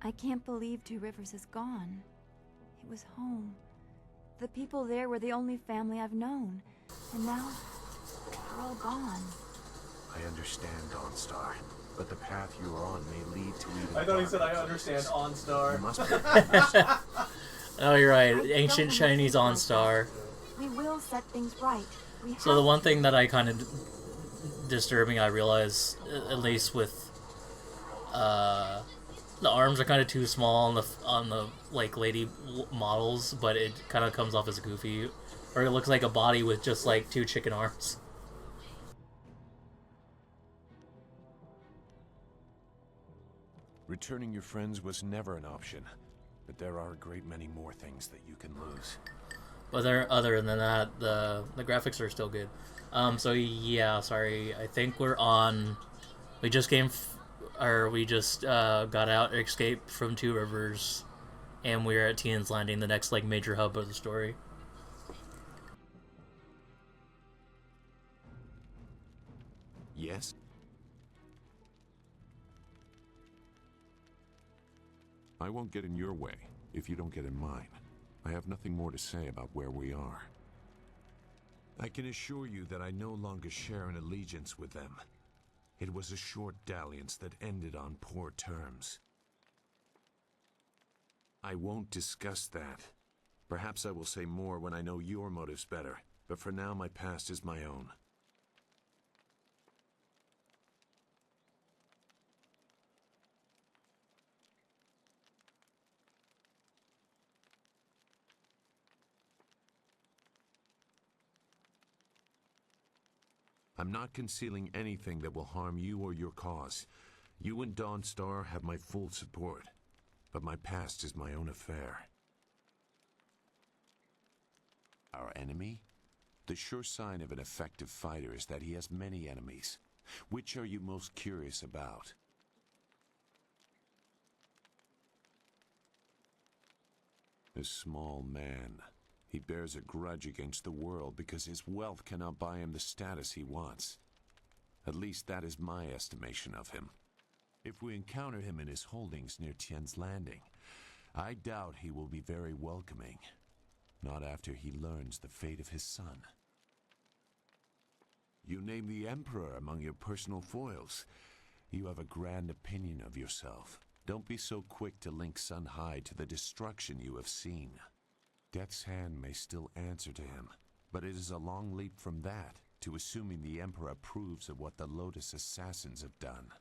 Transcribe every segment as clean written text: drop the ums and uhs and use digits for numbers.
I can't believe Two Rivers is gone. It was home. The people there were the only family I've known. And now, they're all gone. I understand, Dawnstar, but the path you are on may lead to even... I thought he said, I understand, OnStar. You must be... Oh, you're right. Ancient Chinese OnStar. We will set things right. So the one thing that I kind of disturbing, I realize, at least with the arms are kind of too small on the like lady models, but it kind of comes off as goofy, or it looks like a body with just like 2 chicken arms. Returning your friends was never an option, but there are a great many more things that you can lose. But other than that, the graphics are still good. So yeah, sorry. I think we're on. We just got out, escaped from Two Rivers, and we're at Tian's Landing, the next like major hub of the story. Yes? I won't get in your way if you don't get in mine. I have nothing more to say about where we are. I can assure you that I no longer share an allegiance with them. It was a short dalliance that ended on poor terms. I won't discuss that. Perhaps I will say more when I know your motives better, but for now my past is my own. I'm not concealing anything that will harm you or your cause. You and Dawnstar have my full support, but my past is my own affair. Our enemy? The sure sign of an effective fighter is that he has many enemies. Which are you most curious about? A small man. He bears a grudge against the world because his wealth cannot buy him the status he wants. At least that is my estimation of him. If we encounter him in his holdings near Tian's Landing, I doubt he will be very welcoming. Not after he learns the fate of his son. You name the Emperor among your personal foils. You have a grand opinion of yourself. Don't be so quick to link Sun High to the destruction you have seen. Death's hand may still answer to him, but it is a long leap from that to assuming the Emperor approves of what the Lotus Assassins have done.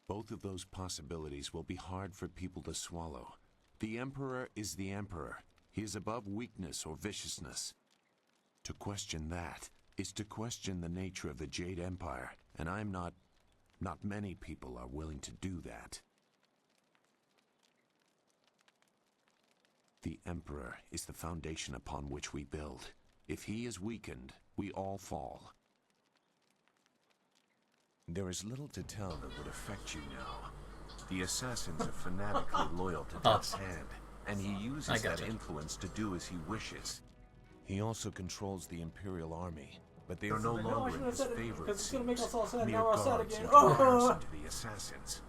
Both of those possibilities will be hard for people to swallow. The Emperor is the Emperor. He is above weakness or viciousness. To question that is to question the nature of the Jade Empire, and not many people are willing to do that. The Emperor is the foundation upon which we build. If he is weakened, we all fall. There is little to tell that would affect you now. The assassins are fanatically loyal to Death's Hand, and he uses that influence to do as he wishes. He also controls the Imperial Army, but they are no longer in his favorite seats, mere guards in comparison to the assassins.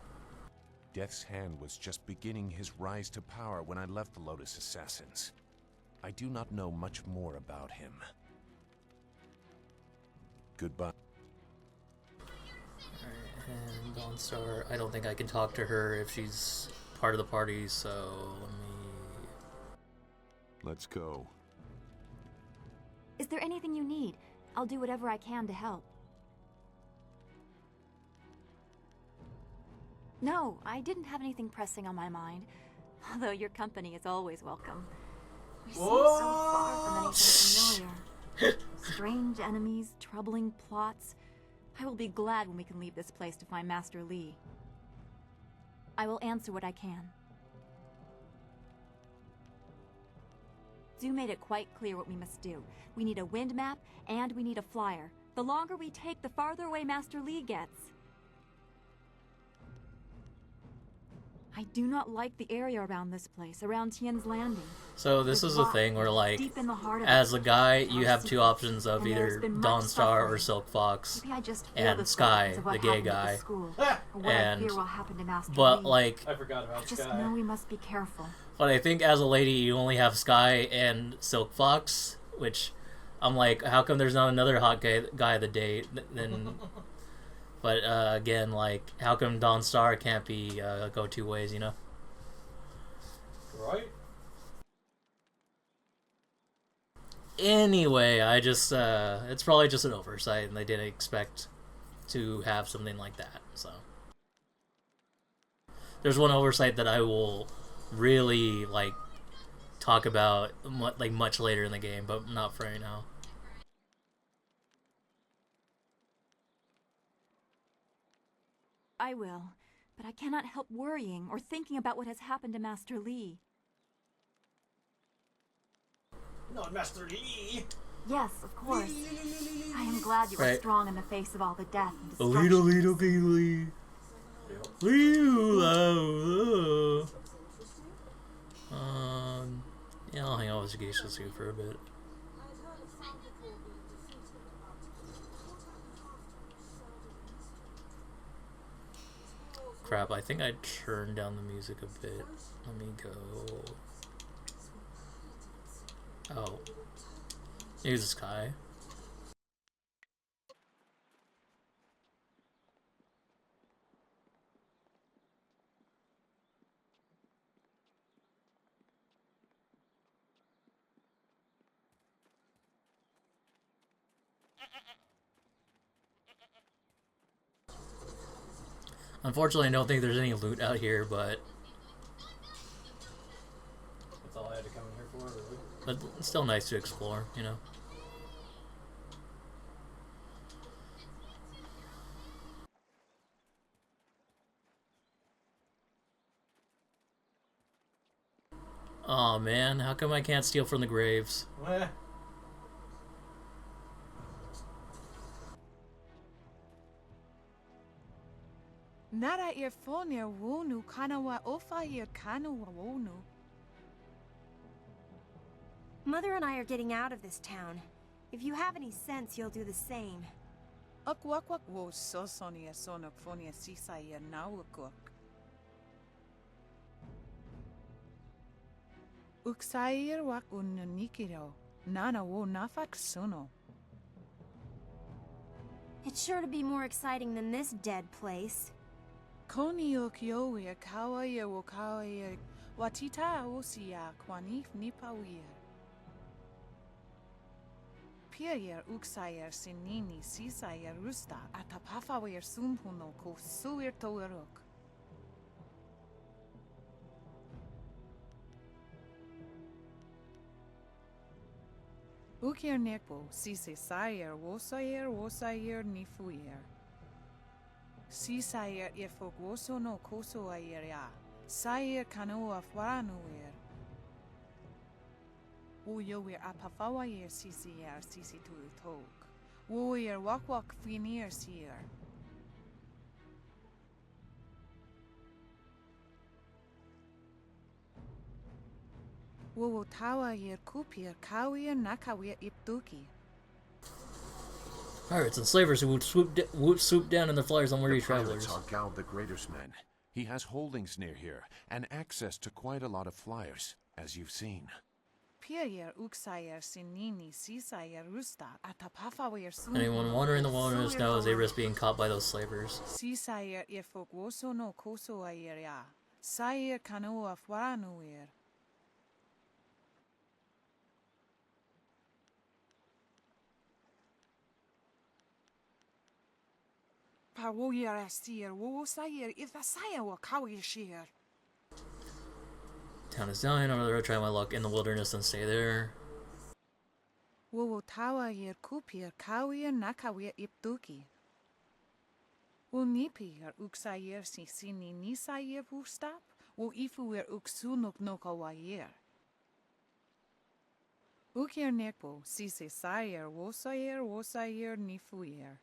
Death's Hand was just beginning his rise to power when I left the Lotus Assassins. I do not know much more about him. Goodbye. And Dawnstar, I don't think I can talk to her if she's part of the party, so let me... Let's go. Is there anything you need? I'll do whatever I can to help. No, I didn't have anything pressing on my mind. Although your company is always welcome. We seem so far from anything familiar. Strange enemies, troubling plots. I will be glad when we can leave this place to find Master Li. I will answer what I can. Zhu made it quite clear what we must do. We need a wind map, and we need a flyer. The longer we take, the farther away Master Li gets. I do not like the area around this place, around Tien's Landing. So this is a thing where, like, Deep in the heart of as a guy, it, you have two options of and there's either been much Dawnstar or suffering. Silk Fox, Maybe I just feel and the Sky, symptoms of what the gay happened at guy. school, or what I fear will happen to Master But Lee. like, I forgot I about just Sky. know we must be careful. but I think as a lady, you only have Sky and Silk Fox, which I'm like, how come there's not another hot guy to date? Then, but again, like, how come Dawnstar can't be go two ways? You know? Right? Anyway, I just it's probably just an oversight, and they didn't expect to have something like that. So there's one oversight that I will really like talk about much later in the game, but not for right now. I will, but I cannot help worrying or thinking about what has happened to Master Lee. Not Master Lee! Yes, of course. I am glad you are Right. strong in the face of all the death and A destruction. little Lee. Yeah, I'll hang out with Geisha Sue for a bit. Crap, I think I turned down the music a bit. Let me go. Oh. Here's the Sky. Unfortunately, I don't think there's any loot out here, but That's all I had to come in here for, really? but it's still nice to explore, you know. Aw, man, how come I can't steal from the graves? Meh. Nara earphonia wonu kanawa ofa ear kanawa wonu. Mother and I are getting out of this town. If you have any sense, you'll do the same. Akwakwak wo sosonia sonok phonia sisa ear nawakuk. Uksair wak ununikiro. Nana wo nafak suno. It's sure to be more exciting than this dead place. Koni okioia kawaia wo kawaia watita osia kwanif nipawir. Pier uksair sinini sisair rusta atapafawir sumpuno ko suir toerok. Ukir nekbo sise sair wosair nifuir. Sisair ifok woso no koso air ya. Sair kanoa faranuir. Woyoir apafawair sisier sisi tuitok. Woir wakwak finir sier. Wo tawa yer kupir kawir nakawir iptuki. Pirates and slavers who would swoop down in the flyers on weary The pirates travelers. are Gal the Greater's men. He has holdings near here and access to quite a lot of flyers, as you've seen. Pier uksayer sinini sisayer rusta atapafawir sum. Anyone wandering the wilderness knows they risk being caught by those slavers. Sisayer ifok woso no koso ayer ya. Sayer kanoa faranuir. Pawoyer astir wo sayer if a sayer wa kawir sheer. Town is dying. I'm gonna try my luck in the wilderness and stay there. Wo tawa yer kupir kawir nakawir iptuki. Wo nipir uksayer sini nisayer vustap. Wo ifuer uksunuk no kawayer. Ukir nekbo sise sayer wosayer nifuyer.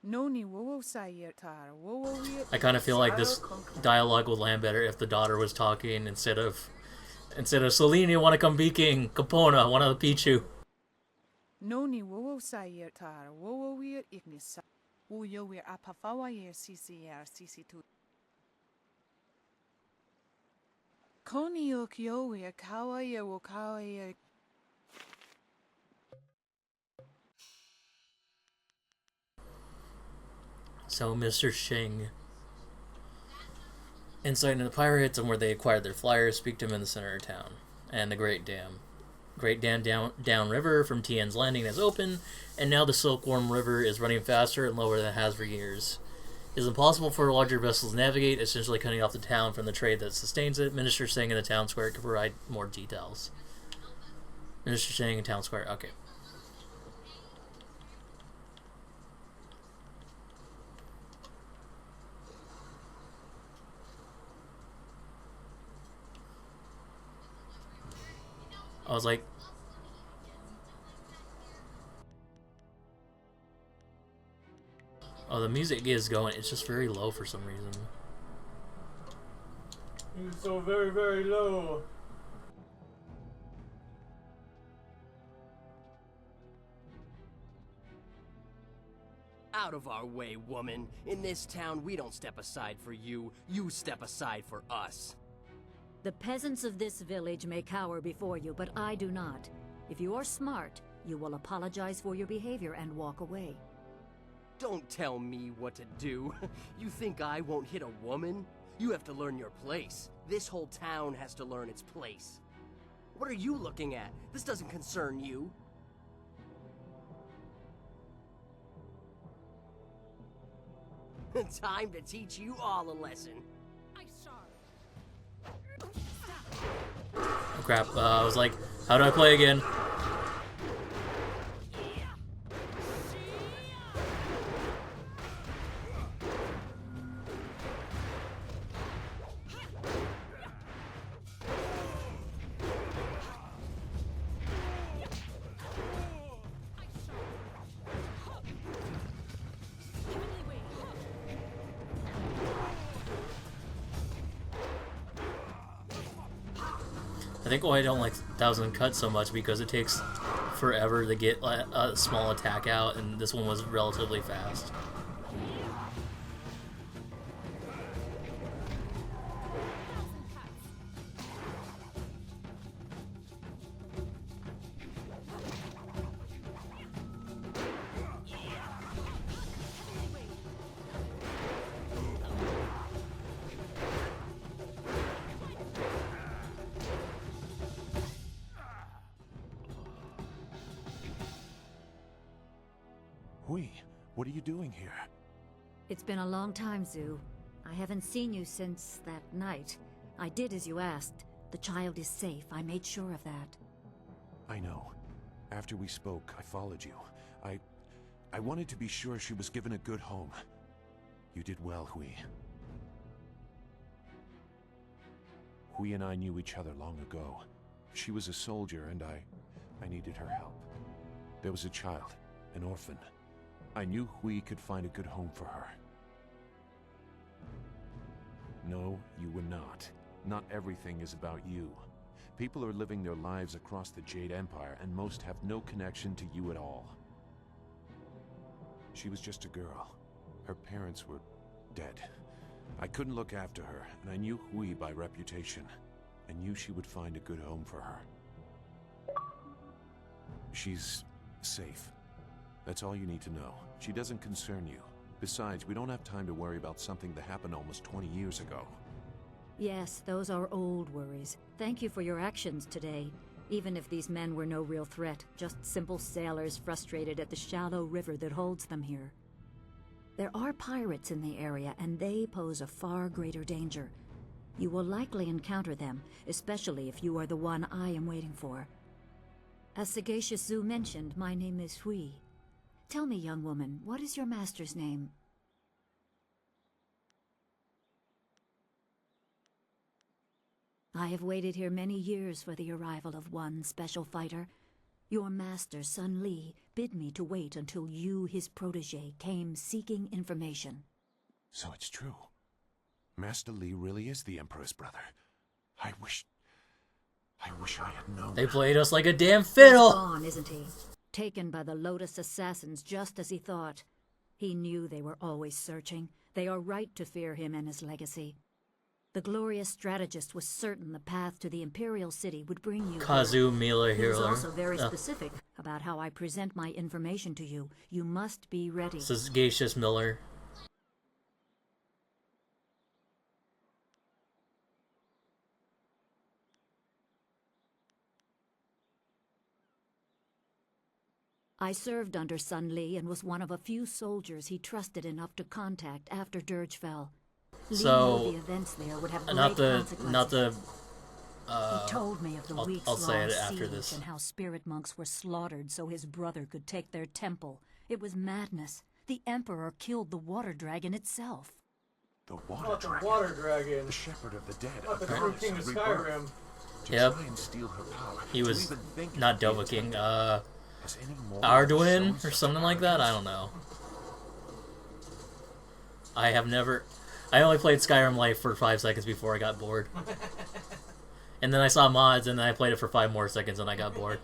Noni wowo sayer tar wowo we. I kind of feel like this dialogue would land better if the daughter was talking instead of Celine, you want to come beaking Capona, one of the Pichu. Noni wowo sayer tar wowo we ignis. Wo yo we apafawa yer CCR CC2. Koni yo kyo we kawa ye wo kawa ye. So Mr. Shing. Inside into the pirates and where they acquired their flyers, speak to him in the center of town. And the Great Dam. Great Dam downriver from Tian's Landing is open, and now the Silkworm River is running faster and lower than it has for years. It is impossible for larger vessels to navigate, essentially cutting off the town from the trade that sustains it. Minister Shing in the town square could provide more details. Minister Shing in town square, okay. I was like, oh, the music is going. It's just very low for some reason. It's so very, very low. Out of our way, woman. In this town, we don't step aside for you. You step aside for us. The peasants of this village may cower before you, but I do not. If you are smart, you will apologize for your behavior and walk away. Don't tell me what to do. You think I won't hit a woman? You have to learn your place. This whole town has to learn its place. What are you looking at? This doesn't concern you. Time to teach you all a lesson. Oh crap, I was like, how do I play again? I think why I don't like Thousand Cut so much because it takes forever to get a small attack out, and this one was relatively fast. What are you doing here? It's been a long time, Zhu. I haven't seen you since that night. I did as you asked. The child is safe. I made sure of that. I know. After we spoke, I followed you. I wanted to be sure she was given a good home. You did well, Hui. Hui and I knew each other long ago. She was a soldier, and I needed her help. There was a child, an orphan. I knew Hui could find a good home for her. No, you were not. Not everything is about you. People are living their lives across the Jade Empire, and most have no connection to you at all. She was just a girl. Her parents were dead. I couldn't look after her, and I knew Hui by reputation. I knew she would find a good home for her. She's safe. That's all you need to know. She doesn't concern you. Besides, we don't have time to worry about something that happened almost 20 years ago. Yes, those are old worries. Thank you for your actions today. Even if these men were no real threat, just simple sailors frustrated at the shallow river that holds them here. There are pirates in the area, and they pose a far greater danger. You will likely encounter them, especially if you are the one I am waiting for. As Sagacious Zhu mentioned, my name is Hui. Tell me, young woman, what is your master's name? I have waited here many years for the arrival of one special fighter. Your master, Sun Li, bid me to wait until you, his protege, came seeking information. So it's true. Master Li really is the Emperor's brother. I wish I had known. They played us like a damn He's fiddle! gone, isn't he? Taken by the Lotus assassins just as he thought. He knew they were always searching. They are right to fear him and his legacy. The glorious strategist was certain the path to the Imperial City would bring you Kazu Mila He was Hero. also very specific about how I present my information to you. You must be ready. This is Gaseous Miller. I served under Sun Li and was one of a few soldiers he trusted enough to contact after Dirge fell. Li So, knew the events there would have great not the consequences. He told me of the I'll weeks-long say it after siege this. and how spirit monks were slaughtered so his brother could take their temple. It was madness. The Emperor killed the water dragon itself. The water Not the dragon. water dragon. The shepherd of the dead. Not the a true goddess king of rebirth. Skyrim. To Yep. try and steal her power. He to was even think not of the Dova King, attempt. Has any mortal Arduin shown or such something like that? I arrogance? don't know. I only played Skyrim Life for 5 seconds before I got bored. And then I saw mods and then I played it for 5 more seconds and I got bored.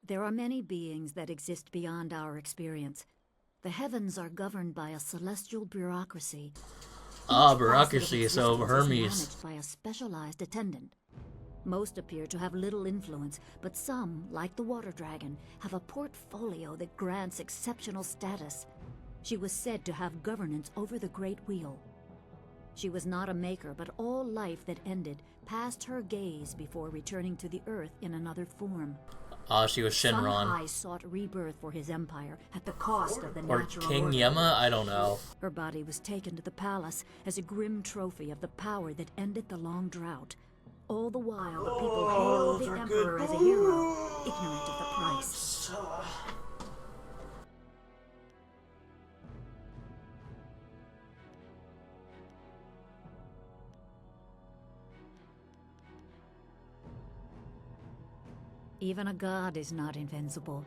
There are many beings that exist beyond our experience. The heavens are governed by a celestial bureaucracy. Ah, Each bureaucracy, facet so of existence is Hermes. managed by a specialized attendant. Most appear to have little influence, but some, like the water dragon, have a portfolio that grants exceptional status. She was said to have governance over the Great Wheel. She was not a maker, but all life that ended passed her gaze before returning to the earth in another form. Ah, she was Shenron. Sun sought rebirth for his empire at the cost of the Or natural King order. Yema? I don't know. Her body was taken to the palace as a grim trophy of the power that ended the long drought. All the while, the people hailed the emperor as a hero, ignorant of the price. Even a god is not invincible.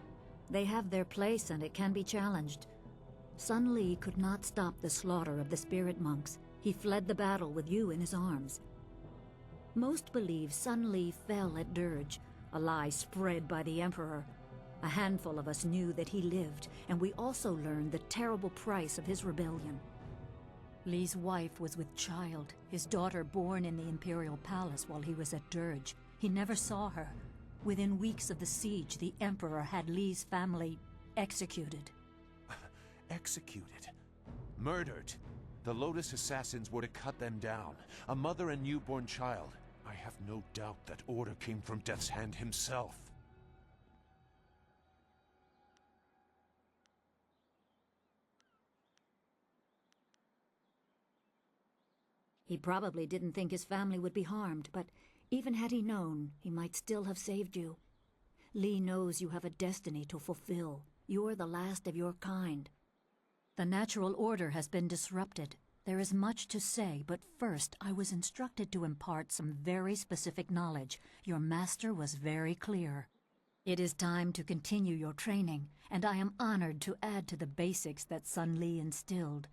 They have their place and it can be challenged. Sun Li could not stop the slaughter of the spirit monks. He fled the battle with you in his arms. Most believe Sun Li fell at Dirge, a lie spread by the Emperor. A handful of us knew that he lived, and we also learned the terrible price of his rebellion. Li's wife was with child, his daughter born in the Imperial Palace while he was at Dirge. He never saw her. Within weeks of the siege, the Emperor had Li's family executed. Executed. Murdered. The Lotus assassins were to cut them down. A mother and newborn child. I have no doubt that order came from Death's Hand himself. He probably didn't think his family would be harmed, but even had he known, he might still have saved you. Li knows you have a destiny to fulfill. You're the last of your kind. The natural order has been disrupted. There is much to say, but first I was instructed to impart some very specific knowledge. Your master was very clear. It is time to continue your training, and I am honored to add to the basics that Sun Li instilled.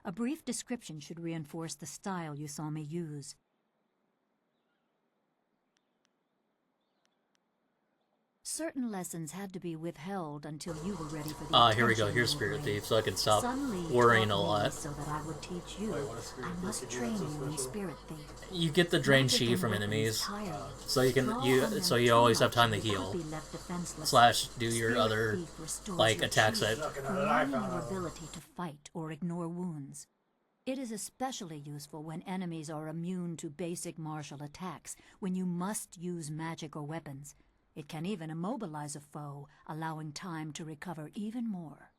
A brief description should reinforce the style you saw me use. Certain lessons had to be withheld until you were ready for the Ah, here we go. attention Here's you Spirit will bring. Thief, so I can stop Sun Li worrying a taught me lot. so that I would teach you. Wait, what is Spirit I Thief must again? train So you in special? Spirit Thief. You get the drain Magic chi and from weapons enemies, entirely. so you can Draw you from them so you too always have much time to and you heal. could be left defenseless. Slash do your Spirit other Thief restores like your attacks chi, that Sucking the life creating out your of them. ability to fight or ignore wounds. It is especially useful when enemies are immune to basic martial attacks, when you must use magic or weapons. It can even immobilize a foe, allowing time to recover even more.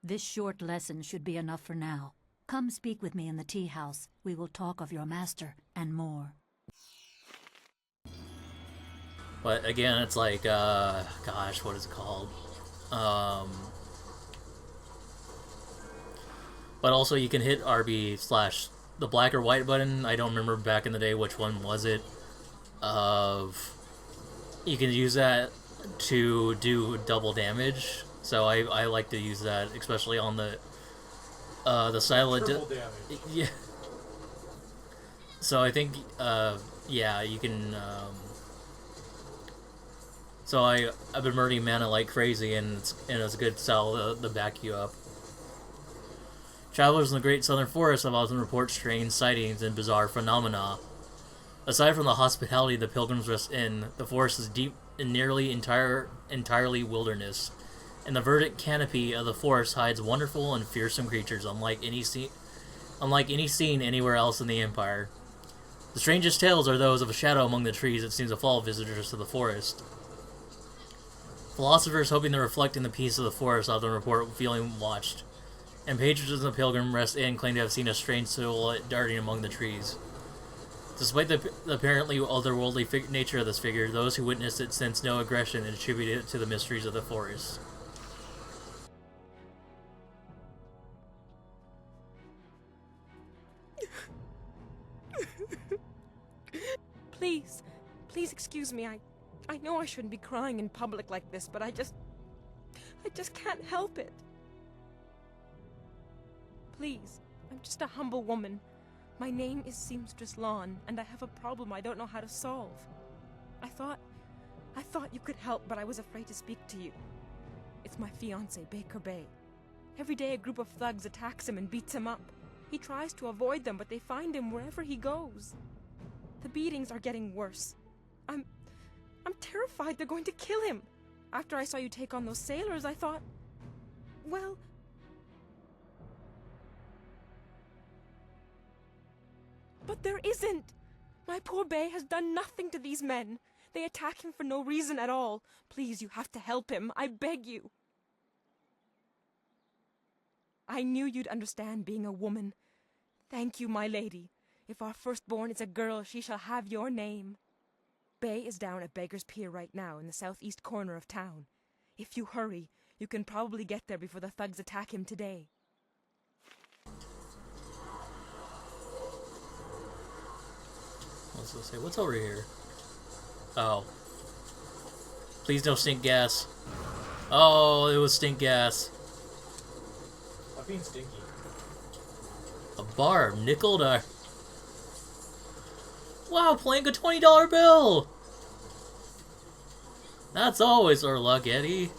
This short lesson should be enough for now. Come speak with me in the tea house. We will talk of your master and more. But again, it's like gosh, what is it called? But also you can hit RB slash the black or white button. I don't remember back in the day which one was it. You can use that to do double damage. So I like to use that, especially on the silent. Triple damage. Yeah. So I think yeah, you can. So I've been murdering mana like crazy, and it's a good style to back you up. Travelers in the Great Southern Forest have often reported strange sightings and bizarre phenomena. Aside from the hospitality the pilgrims rest in, the forest is deep and nearly entirely wilderness, and the verdant canopy of the forest hides wonderful and fearsome creatures unlike any seen anywhere else in the Empire. The strangest tales are those of a shadow among the trees that seems to follow visitors to the forest. Philosophers hoping to reflect in the peace of the forest often report feeling watched, and patrons of the pilgrim rest inn claim to have seen a strange silhouette darting among the trees. Despite the apparently otherworldly nature of this figure, those who witnessed it sense no aggression and attribute it to the mysteries of the forest. Please excuse me. I know I shouldn't be crying in public like this, but I just can't help it. Please, I'm just a humble woman. My name is Seamstress Lawn, and I have a problem I don't know how to solve. I thought you could help, but I was afraid to speak to you. It's my fiancé, Baker Bay. Every day a group of thugs attacks him and beats him up. He tries to avoid them, but they find him wherever he goes. The beatings are getting worse. I'm terrified they're going to kill him. After I saw you take on those sailors, I thought, well... But there isn't! My poor Bay has done nothing to these men. They attack him for no reason at all. Please, you have to help him. I beg you. I knew you'd understand being a woman. Thank you, my lady. If our firstborn is a girl, she shall have your name. Bay is down at Beggar's Pier right now in the southeast corner of town. If you hurry, you can probably get there before the thugs attack him today. I was gonna say, what's over here? Oh. Please no stink gas. Oh, it was stink gas. I'm being stinky. A bar of nickel to... Wow, playing a $20 bill! That's always our luck, Eddie.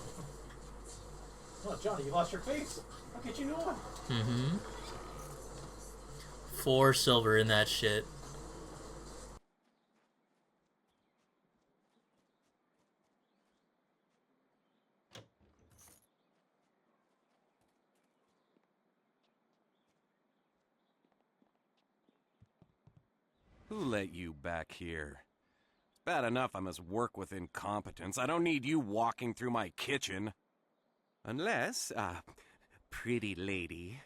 Oh, Johnny, you lost your face? I'll get you new one. Mm-hmm. 4 silver in that shit. Who let you back here? It's bad enough I must work with incompetence. I don't need you walking through my kitchen. Unless, pretty lady,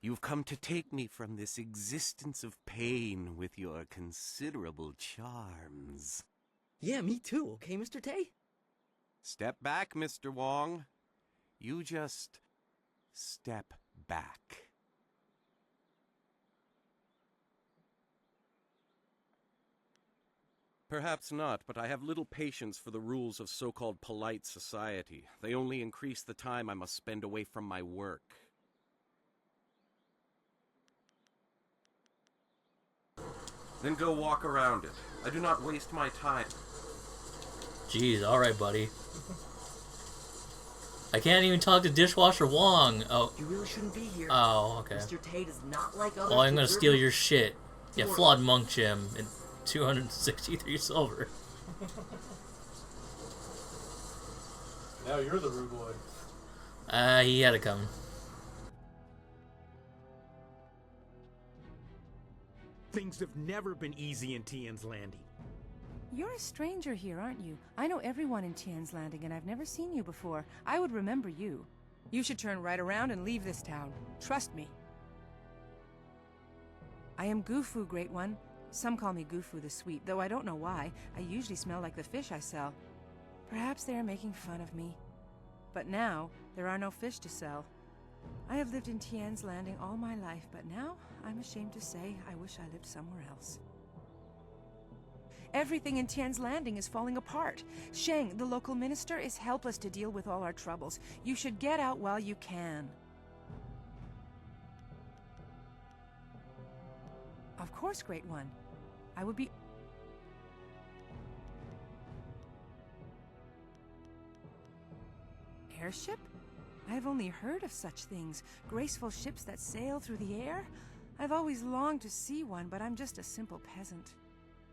you've come to take me from this existence of pain with your considerable charms. Yeah, me too, okay, Mr. Tay? Step back, Mr. Wong. You just step back. Perhaps not, but I have little patience for the rules of so-called polite society. They only increase the time I must spend away from my work. Then go walk around it. I do not waste my time. Jeez, alright, buddy. I can't even talk to Dishwasher Wong. Oh. You really shouldn't be here. Oh, okay. Mr. Tay does not like others. Well, I'm gonna steal your shit. Yeah, flawed monk gem and 263 silver. Now you're the rude boy. He had it coming. Things have never been easy in Tian's Landing. You're a stranger here, aren't you? I know everyone in Tian's Landing, and I've never seen you before. I would remember you. You should turn right around and leave this town. Trust me. I am Gufu, Great One. Some call me Gufu the Sweet, though I don't know why. I usually smell like the fish I sell. Perhaps they are making fun of me. But now, there are no fish to sell. I have lived in Tian's Landing all my life, but now I'm ashamed to say I wish I lived somewhere else. Everything in Tian's Landing is falling apart. Sheng, the local minister, is helpless to deal with all our troubles. You should get out while you can. Of course, Great One. I would be... Airship? I have only heard of such things. Graceful ships that sail through the air? I've always longed to see one, but I'm just a simple peasant.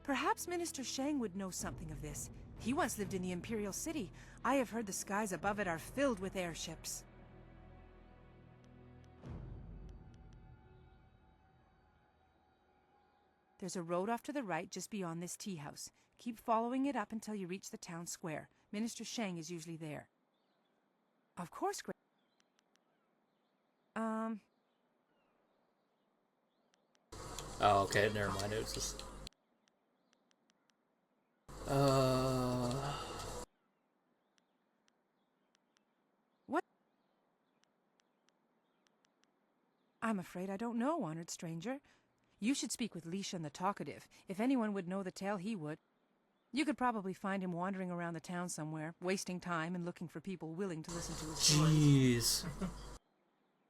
Perhaps Minister Sheng would know something of this. He once lived in the Imperial City. I have heard the skies above it are filled with airships. There's a road off to the right just beyond this tea house. Keep following it up until you reach the town square. Minister Sheng is usually there. Of course, Oh, okay, never mind. It was just... What? I'm afraid I don't know, honored stranger. You should speak with Lishan the Talkative. If anyone would know the tale, he would. You could probably find him wandering around the town somewhere, wasting time and looking for people willing to listen to his stories. Jeez.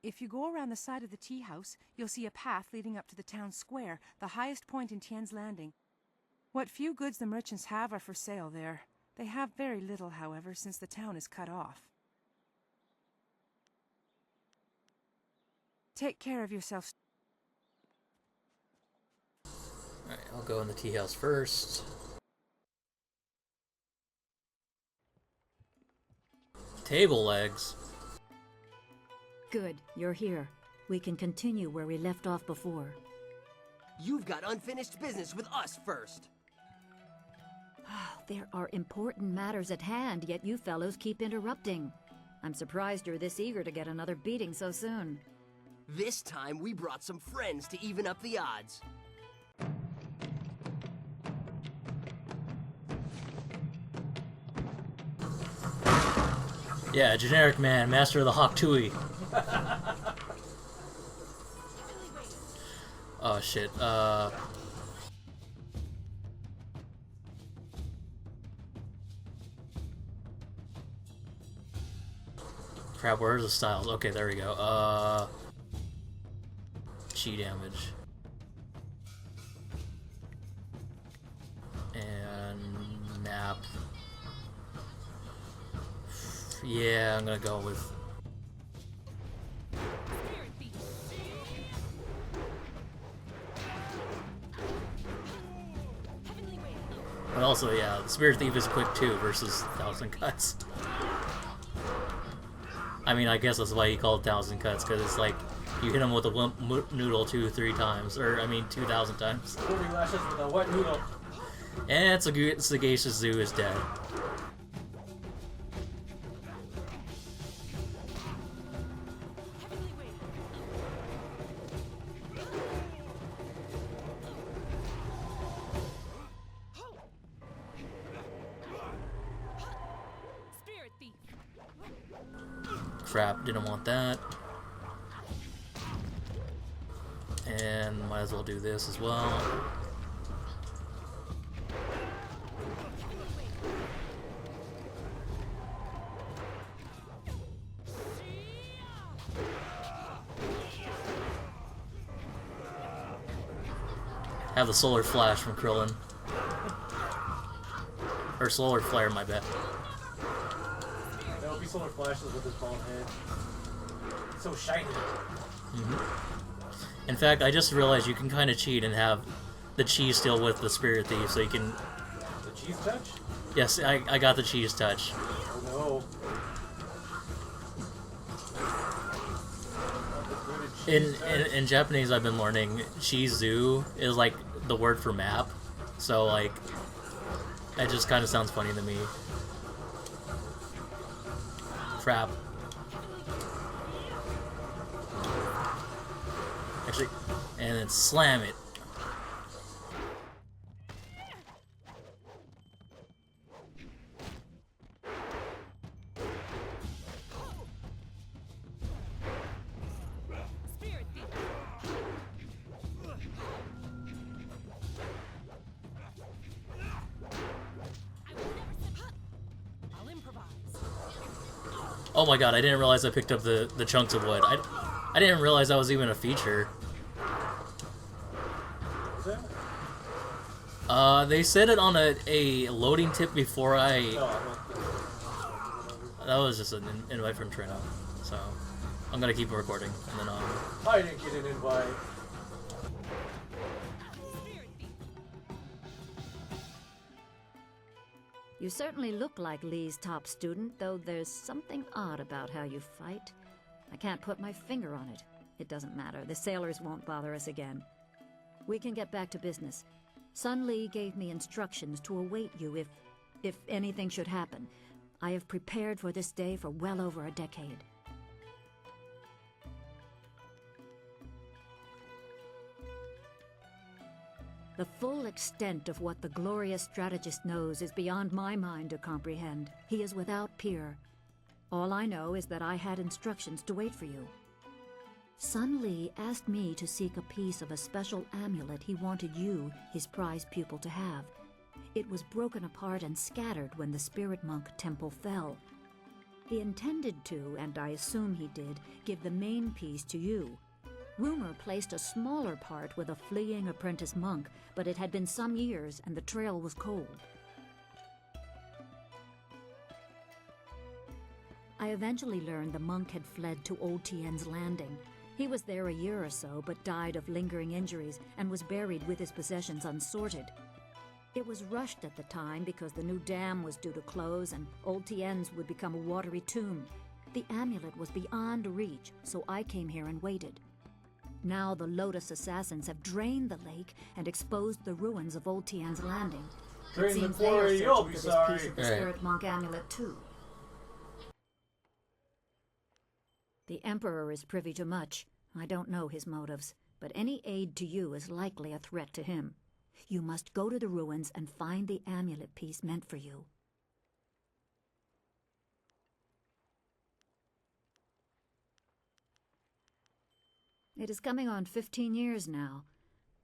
If you go around the side of the tea house, you'll see a path leading up to the town square, the highest point in Tian's Landing. What few goods the merchants have are for sale there. They have very little, however, since the town is cut off. Take care of yourself. Alright, I'll go in the tea house first. Table legs. Good, you're here. We can continue where we left off before. You've got unfinished business with us first. There are important matters at hand, yet you fellows keep interrupting. I'm surprised you're this eager to get another beating so soon. This time we brought some friends to even up the odds. Yeah, generic man, master of the Hawk Tui. Oh shit, crap, where's the styles? Okay, there we go. Chi damage. And map. Yeah, I'm gonna go with... But also, yeah, the Spirit Thief is quick too versus 1,000 Cuts. I mean, I guess that's why you call it 1,000 Cuts, because it's like, you hit him with a wimp noodle 2-3 times, or I mean 2,000 times. 40 lashes with a wet noodle. And Sagacious Zoo is dead. Crap, didn't want that. And might as well do this as well. Have the solar flash from Krillin. Or solar flare, my bad. There will be solar flashes with his bald head. So shiny. In fact, I just realized you can kind of cheat and have the cheese still with the Spirit Thief, so you can... The cheese touch? Yes, I got the cheese touch. Oh no. Cheese In Japanese, I've been learning Shizu is like the word for map, so like it just kind of sounds funny to me. Crap. Actually, and then slam it. Oh my god, I didn't realize I picked up the chunks of wood. I didn't realize that was even a feature. Is that? They said it on a loading tip before I... That was just an invite from Trina. So, I'm gonna keep recording, and then, I didn't get an invite. You certainly look like Lee's top student, though there's something odd about how you fight. I can't put my finger on it. It doesn't matter. The sailors won't bother us again. We can get back to business. Sun Lee gave me instructions to await you if anything should happen. I have prepared for this day for well over a decade. The full extent of what the glorious strategist knows is beyond my mind to comprehend. He is without peer. All I know is that I had instructions to wait for you. Sun Lee asked me to seek a piece of a special amulet he wanted you, his prize pupil, to have. It was broken apart and scattered when the Spirit Monk Temple fell. He intended to, and I assume he did, give the main piece to you. Rumor placed a smaller part with a fleeing apprentice monk, but it had been some years and the trail was cold. I eventually learned the monk had fled to Old Tien's Landing. He was there a year or so, but died of lingering injuries and was buried with his possessions unsorted. It was rushed at the time because the new dam was due to close and Old Tien's would become a watery tomb. The amulet was beyond reach, so I came here and waited. Now the Lotus assassins have drained the lake and exposed the ruins of Old Tien's Landing. It seems they are searching for this piece of the Spirit Monk amulet too. The Emperor is privy to much. I don't know his motives, but any aid to you is likely a threat to him. You must go to the ruins and find the amulet piece meant for you. It is coming on 15 years now.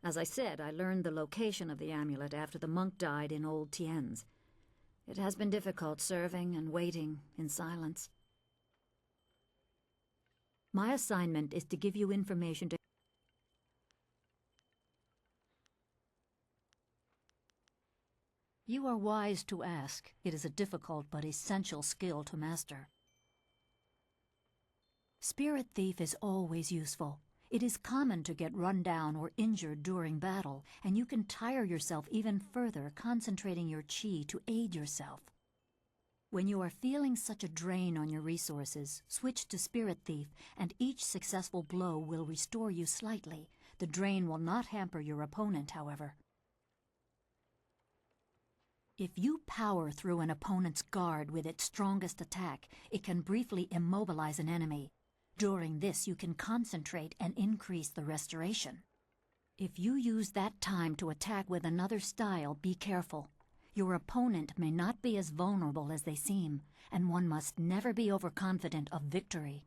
As I said, I learned the location of the amulet after the monk died in Old Tien's. It has been difficult serving and waiting in silence. My assignment is to give you information to... You are wise to ask. It is a difficult but essential skill to master. Spirit Thief is always useful. It is common to get run down or injured during battle, and you can tire yourself even further concentrating your chi to aid yourself. When you are feeling such a drain on your resources, switch to Spirit Thief, and each successful blow will restore you slightly. The drain will not hamper your opponent, however. If you power through an opponent's guard with its strongest attack, it can briefly immobilize an enemy. During this, you can concentrate and increase the restoration. If you use that time to attack with another style, be careful. Your opponent may not be as vulnerable as they seem, and one must never be overconfident of victory.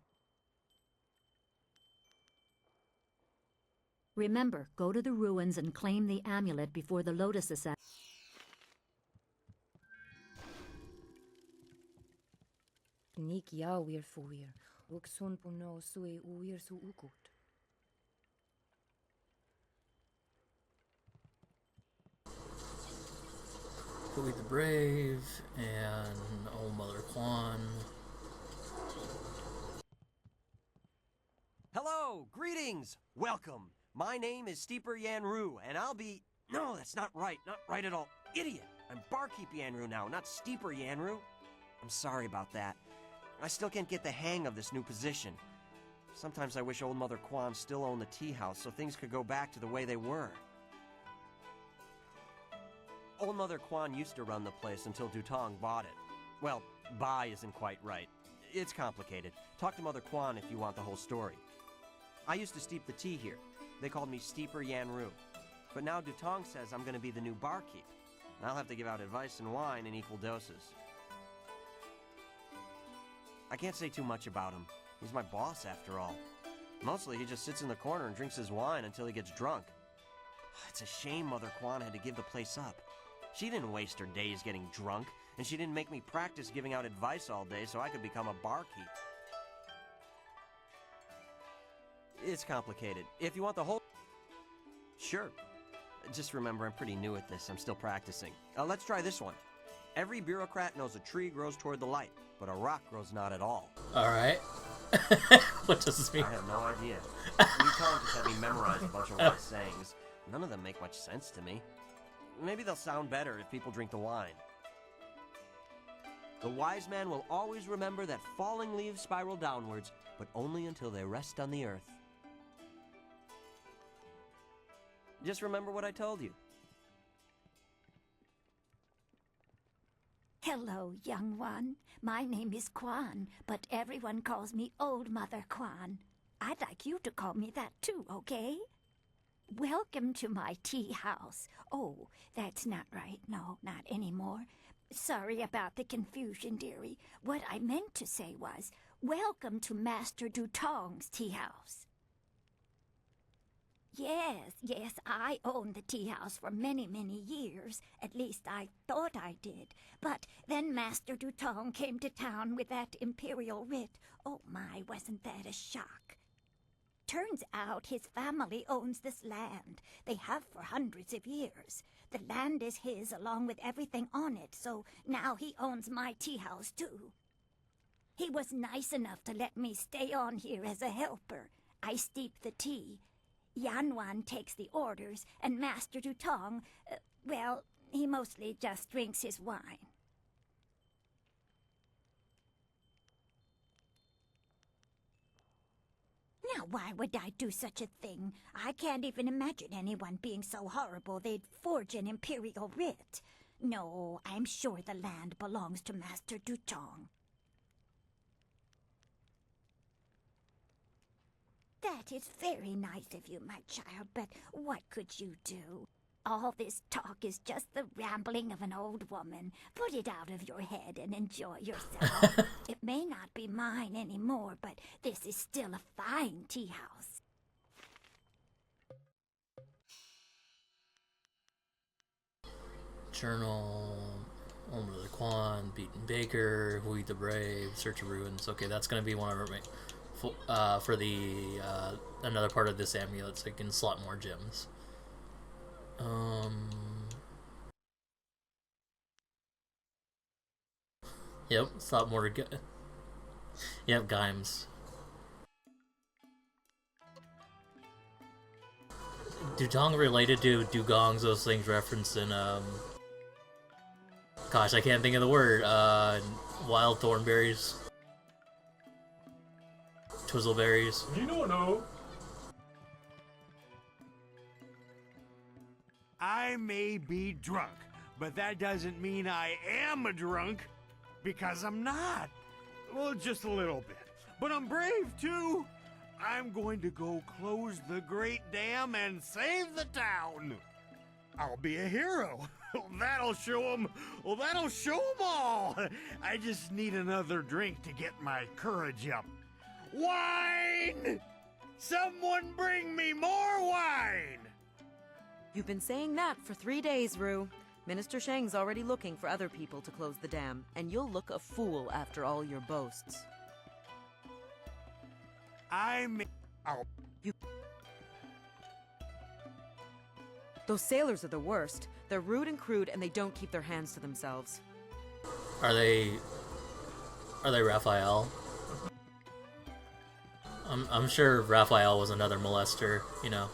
Remember, go to the ruins and claim the amulet before the Lotus assassin. Nik ja weer voor. Ook son puno sui uir su ukut. Louis the Brave and Old Mother Quan. Hello, greetings, welcome. My name is Steeper Yanru, and I'll be... No, that's not right at all. Idiot! I'm Barkeep Yanru now, not Steeper Yanru. I'm sorry about that. I still can't get the hang of this new position. Sometimes I wish Old Mother Quan still owned the tea house so things could go back to the way they were. Old Mother Quan used to run the place until Dutong bought it. Well, buy isn't quite right. It's complicated. Talk to Mother Quan if you want the whole story. I used to steep the tea here. They called me Steeper Yanru. But now Dutong says I'm gonna be the new barkeep. I'll have to give out advice and wine in equal doses. I can't say too much about him. He's my boss, after all. Mostly, he just sits in the corner and drinks his wine until he gets drunk. It's a shame Mother Quan had to give the place up. She didn't waste her days getting drunk. And she didn't make me practice giving out advice all day so I could become a barkeep. It's complicated. If you want the whole... Sure. Just remember, I'm pretty new at this. I'm still practicing. Let's try this one. Every bureaucrat knows a tree grows toward the light, but a rock grows not at all. Alright. What does this mean? I have no idea. New Tom just had me memorize a bunch of wise sayings. None of them make much sense to me. Maybe they'll sound better if people drink the wine. The wise man will always remember that falling leaves spiral downwards, but only until they rest on the earth. Just remember what I told you. Hello, young one. My name is Kwan, but everyone calls me Old Mother Kwan. I'd like you to call me that too, okay? Welcome to my tea house. Oh, that's not right. No, not anymore. Sorry about the confusion, dearie. What I meant to say was, welcome to Master Dutong's tea house. Yes, I owned the tea house for many, many years. At least I thought I did. But then Master Dutong came to town with that imperial writ. Oh my, wasn't that a shock? Turns out his family owns this land. They have for hundreds of years. The land is his along with everything on it, so now he owns my tea house too. He was nice enough to let me stay on here as a helper. I steep the tea. Yanwan takes the orders, and Master Dutong, well, he mostly just drinks his wine. Now, why would I do such a thing? I can't even imagine anyone being so horrible they'd forge an imperial writ. No, I'm sure the land belongs to Master Dutong. That is very nice of you, my child, but what could you do? All this talk is just the rambling of an old woman. Put it out of your head and enjoy yourself. It may not be mine anymore, but this is still a fine tea house. Journal, Old Mother Kwan, Beaten Baker, Hui the Brave, Search of Ruins. Okay, that's gonna be one of our for the another part of this amulet, so you can slot more gems. Yep, slot more. Yep, Gimes. Dutong related to dugongs, those things referenced in gosh, I can't think of the word. Wild thornberries. Twizzleberries. You don't know. I may be drunk, but that doesn't mean I am a drunk, because I'm not. Well, just a little bit. But I'm brave, too. I'm going to go close the Great Dam and save the town. I'll be a hero. That'll show them. Well, that'll show them all. I just need another drink to get my courage up. Wine! Someone bring me more wine! You've been saying that for 3 days, Rue. Minister Shang's already looking for other people to close the dam, and you'll look a fool after all your boasts. Those sailors are the worst. They're rude and crude, and they don't keep their hands to themselves. Are they Raphael? I'm sure Raphael was another molester, you know.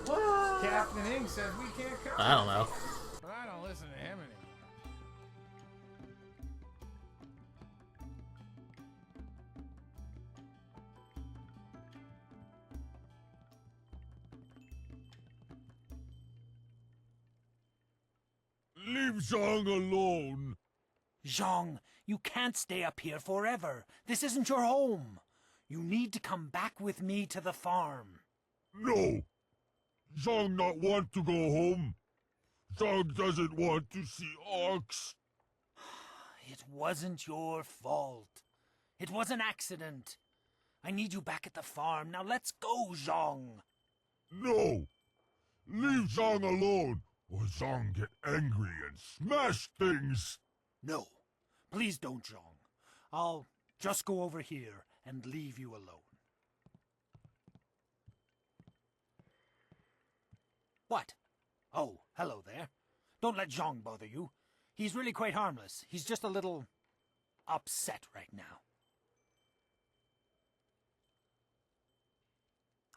What? Captain Ing says we can't come. I don't know. But I don't listen to him Leave Zhang alone. Zhang, you can't stay up here forever. This isn't your home. You need to come back with me to the farm. No. Zhang not want to go home. Zhang doesn't want to see Ox. It wasn't your fault. It was an accident. I need you back at the farm. Now let's go, Zhang. No. Leave Zhang alone, or Zhang get angry and smash things. No. Please don't, Zhong. I'll just go over here and leave you alone. What? Oh, hello there. Don't let Zhong bother you. He's really quite harmless. He's just a little upset right now.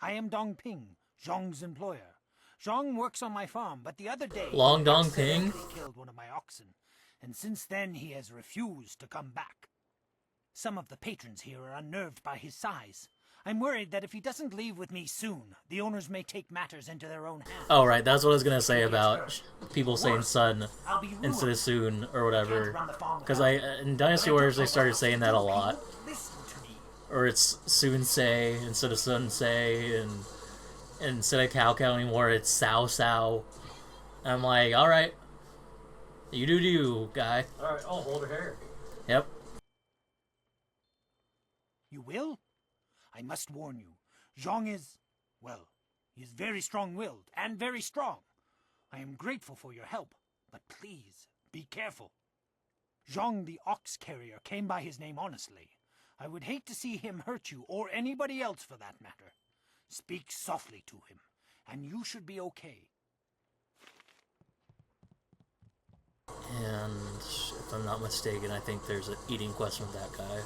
I am Dong Ping, Zhong's employer. Zhong works on my farm, but the other day Long Dong he Ping accidentally killed one of my oxen, and since then he has refused to come back. Some of the patrons here are unnerved by his size. I'm worried that if he doesn't leave with me soon, the owners may take matters into their own hands. Oh, right, that's what I was gonna say about people saying son instead of soon or whatever. Because in Dynasty Warriors they started saying that a lot. Or it's soon say instead of sun say, and instead of cow cow anymore it's sow sow. I'm like, alright. You do you, guy. Alright, I'll hold her hair. Yep. You will? I must warn you, Zhong is, well, he is very strong-willed and very strong. I am grateful for your help, but please, be careful. Zhong the ox carrier came by his name honestly. I would hate to see him hurt you, or anybody else for that matter. Speak softly to him, and you should be okay. And if I'm not mistaken, I think there's an eating question with that guy.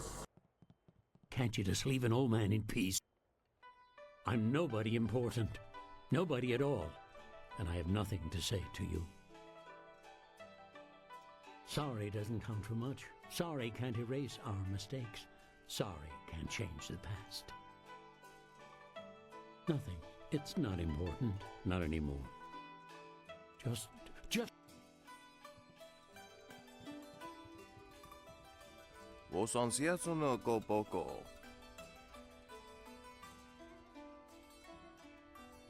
Can't you just leave an old man in peace? I'm nobody important. Nobody at all. And I have nothing to say to you. Sorry doesn't count for much. Sorry can't erase our mistakes. Sorry can't change the past. Nothing. It's not important. Not anymore. Just... Wosansiatsuno go boko.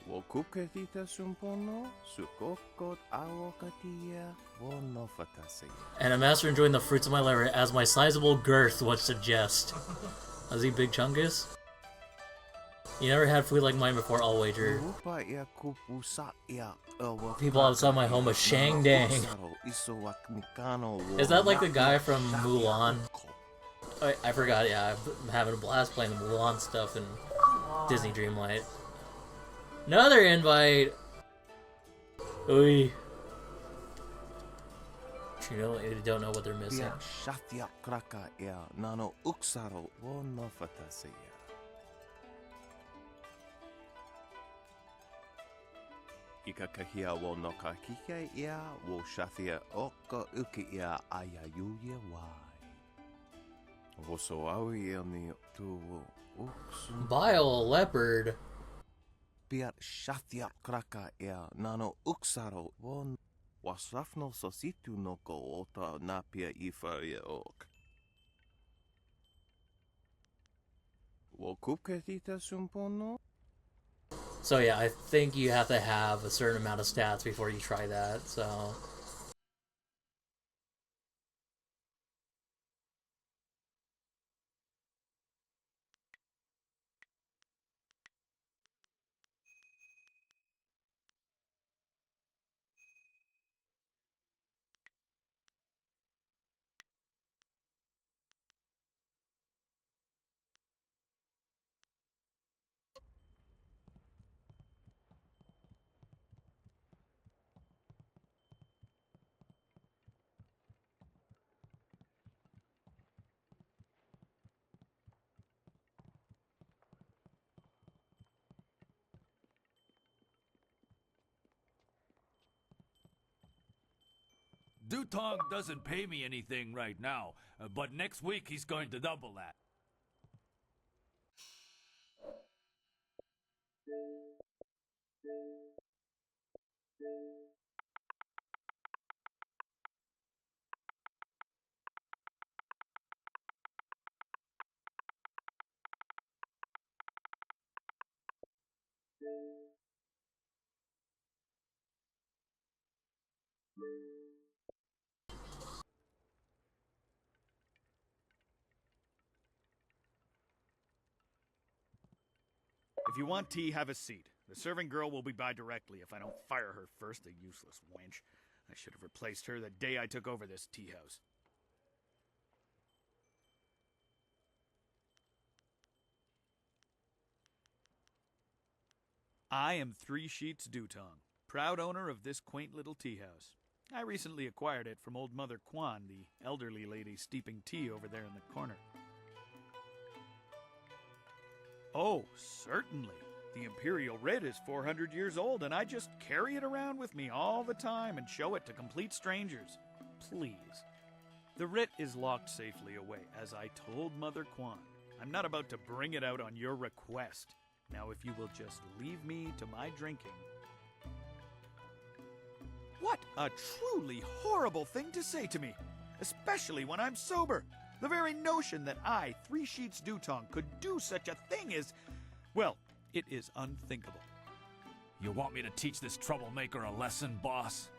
Wokuketita sumpono, sukokot awokatia, wonofatase. And a master enjoying the fruits of my labor as my sizable girth would suggest. Was he Big Chungus? You never had food like mine before, I'll wager. People outside my home of Shang Dang. Is that like the guy from Mulan? I forgot, yeah, I'm having a blast playing the Mulan stuff in Disney Dreamlight. Another invite! Ooh. You don't know what they're missing. Ikakahia wo no kakike ia wo shathia oka uki ia ayayuya wai. Woso awi ni tu uksun. Bile leopard. Piat shathia kraka ia nano uksaro won wasrafno sositu no ko ota napia ifa ia ok. Wo kupketita sumpono? So yeah, I think you have to have a certain amount of stats before you try that, so... Dutong doesn't pay me anything right now, but next week he's going to double that. If you want tea, have a seat. The serving girl will be by directly if I don't fire her first, the useless wench. I should have replaced her the day I took over this tea house. I am Three Sheets Dutong, proud owner of this quaint little tea house. I recently acquired it from old Mother Kwan, the elderly lady steeping tea over there in the corner. Oh, certainly. The Imperial Writ is 400 years old, and I just carry it around with me all the time and show it to complete strangers. Please. The writ is locked safely away, as I told Mother Kwan. I'm not about to bring it out on your request. Now, if you will just leave me to my drinking. What a truly horrible thing to say to me, especially when I'm sober. The very notion that I, Three Sheets Dutong, could do such a thing is, well, it is unthinkable. You want me to teach this troublemaker a lesson, boss?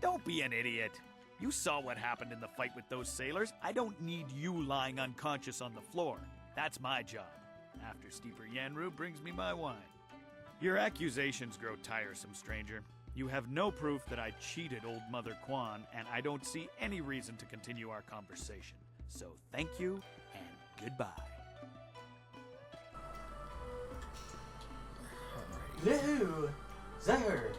Don't be an idiot. You saw what happened in the fight with those sailors. I don't need you lying unconscious on the floor. That's my job. After Steeper Yanru brings me my wine. Your accusations grow tiresome, stranger. You have no proof that I cheated old Mother Kwan, and I don't see any reason to continue our conversation. So thank you, and goodbye. Yahoo! Zahir!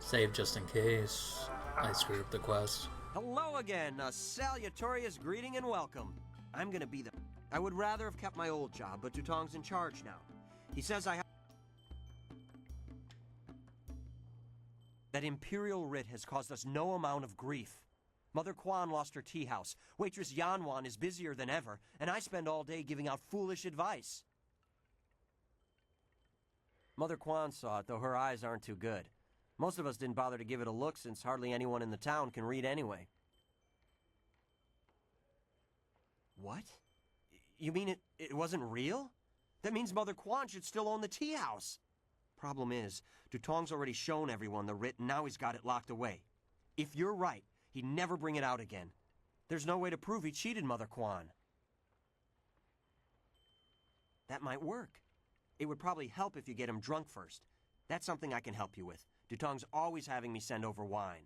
Save just in case I screw up the quest. Hello again, a salutatorious greeting and welcome. I'm gonna be the... I would rather have kept my old job, but Dutong's in charge now. He says I have... That Imperial Writ has caused us no amount of grief. Mother Kwan lost her tea house, waitress Yanwan is busier than ever, and I spend all day giving out foolish advice. Mother Kwan saw it, though her eyes aren't too good. Most of us didn't bother to give it a look since hardly anyone in the town can read anyway. What? You mean it wasn't real? That means Mother Kwan should still own the tea house. Problem is, Dutong's already shown everyone the writ and now he's got it locked away. If you're right, he'd never bring it out again. There's no way to prove he cheated Mother Kwan. That might work. It would probably help if you get him drunk first. That's something I can help you with. Dutong's always having me send over wine.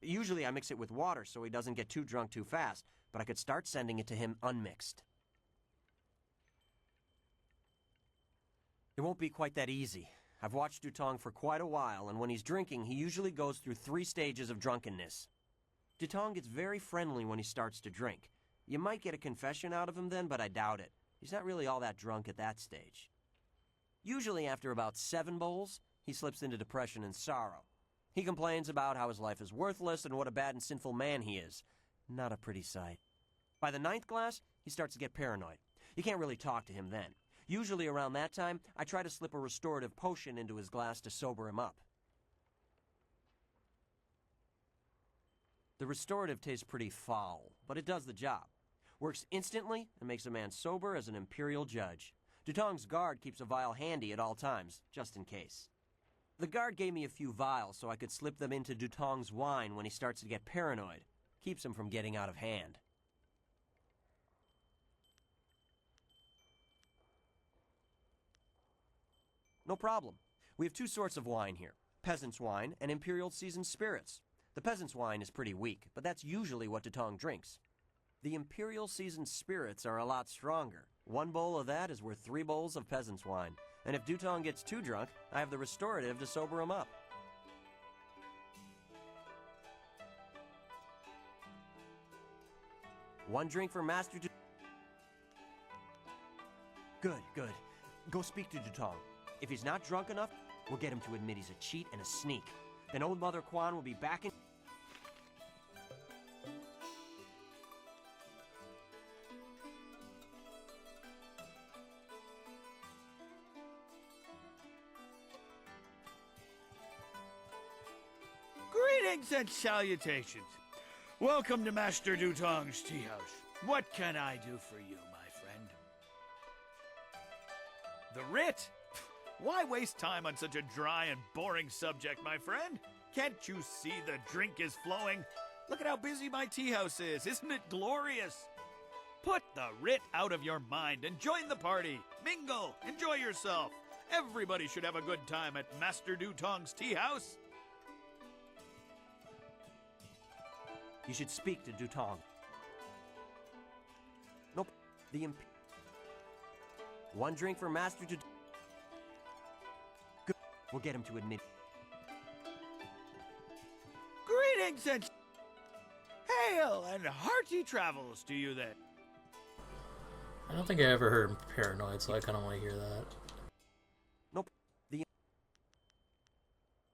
Usually I mix it with water so he doesn't get too drunk too fast, but I could start sending it to him unmixed. It won't be quite that easy. I've watched Dutong for quite a while, and when he's drinking, he usually goes through 3 stages of drunkenness. Dutong gets very friendly when he starts to drink. You might get a confession out of him then, but I doubt it. He's not really all that drunk at that stage. Usually after about 7 bowls, he slips into depression and sorrow. He complains about how his life is worthless and what a bad and sinful man he is. Not a pretty sight. By the 9th glass, he starts to get paranoid. You can't really talk to him then. Usually around that time, I try to slip a restorative potion into his glass to sober him up. The restorative tastes pretty foul, but it does the job. Works instantly and makes a man sober as an imperial judge. Dutong's guard keeps a vial handy at all times, just in case. The guard gave me a few vials so I could slip them into Dutong's wine when he starts to get paranoid. Keeps him from getting out of hand. No problem. We have 2 sorts of wine here. Peasant's wine and Imperial seasoned spirits. The peasant's wine is pretty weak, but that's usually what Dutong drinks. The Imperial seasoned spirits are a lot stronger. 1 bowl of that is worth 3 bowls of peasant's wine. And if Dutong gets too drunk, I have the restorative to sober him up. One drink for Master Du... Good. Go speak to Dutong. If he's not drunk enough, we'll get him to admit he's a cheat and a sneak. Then old Mother Kwan will be back in... Greetings and salutations. Welcome to Master Dutong's tea house. What can I do for you, my friend? The writ? Why waste time on such a dry and boring subject, my friend? Can't you see the drink is flowing? Look at how busy my tea house is. Isn't it glorious? Put the writ out of your mind and join the party. Mingle. Enjoy yourself. Everybody should have a good time at Master Dutong's tea house. You should speak to Dutong. Nope. One drink for Master Dutong. Good. We'll get him to admit. Greetings and hail and hearty travels to you then. I don't think I ever heard him paranoid, so I kind of want to hear that. Nope.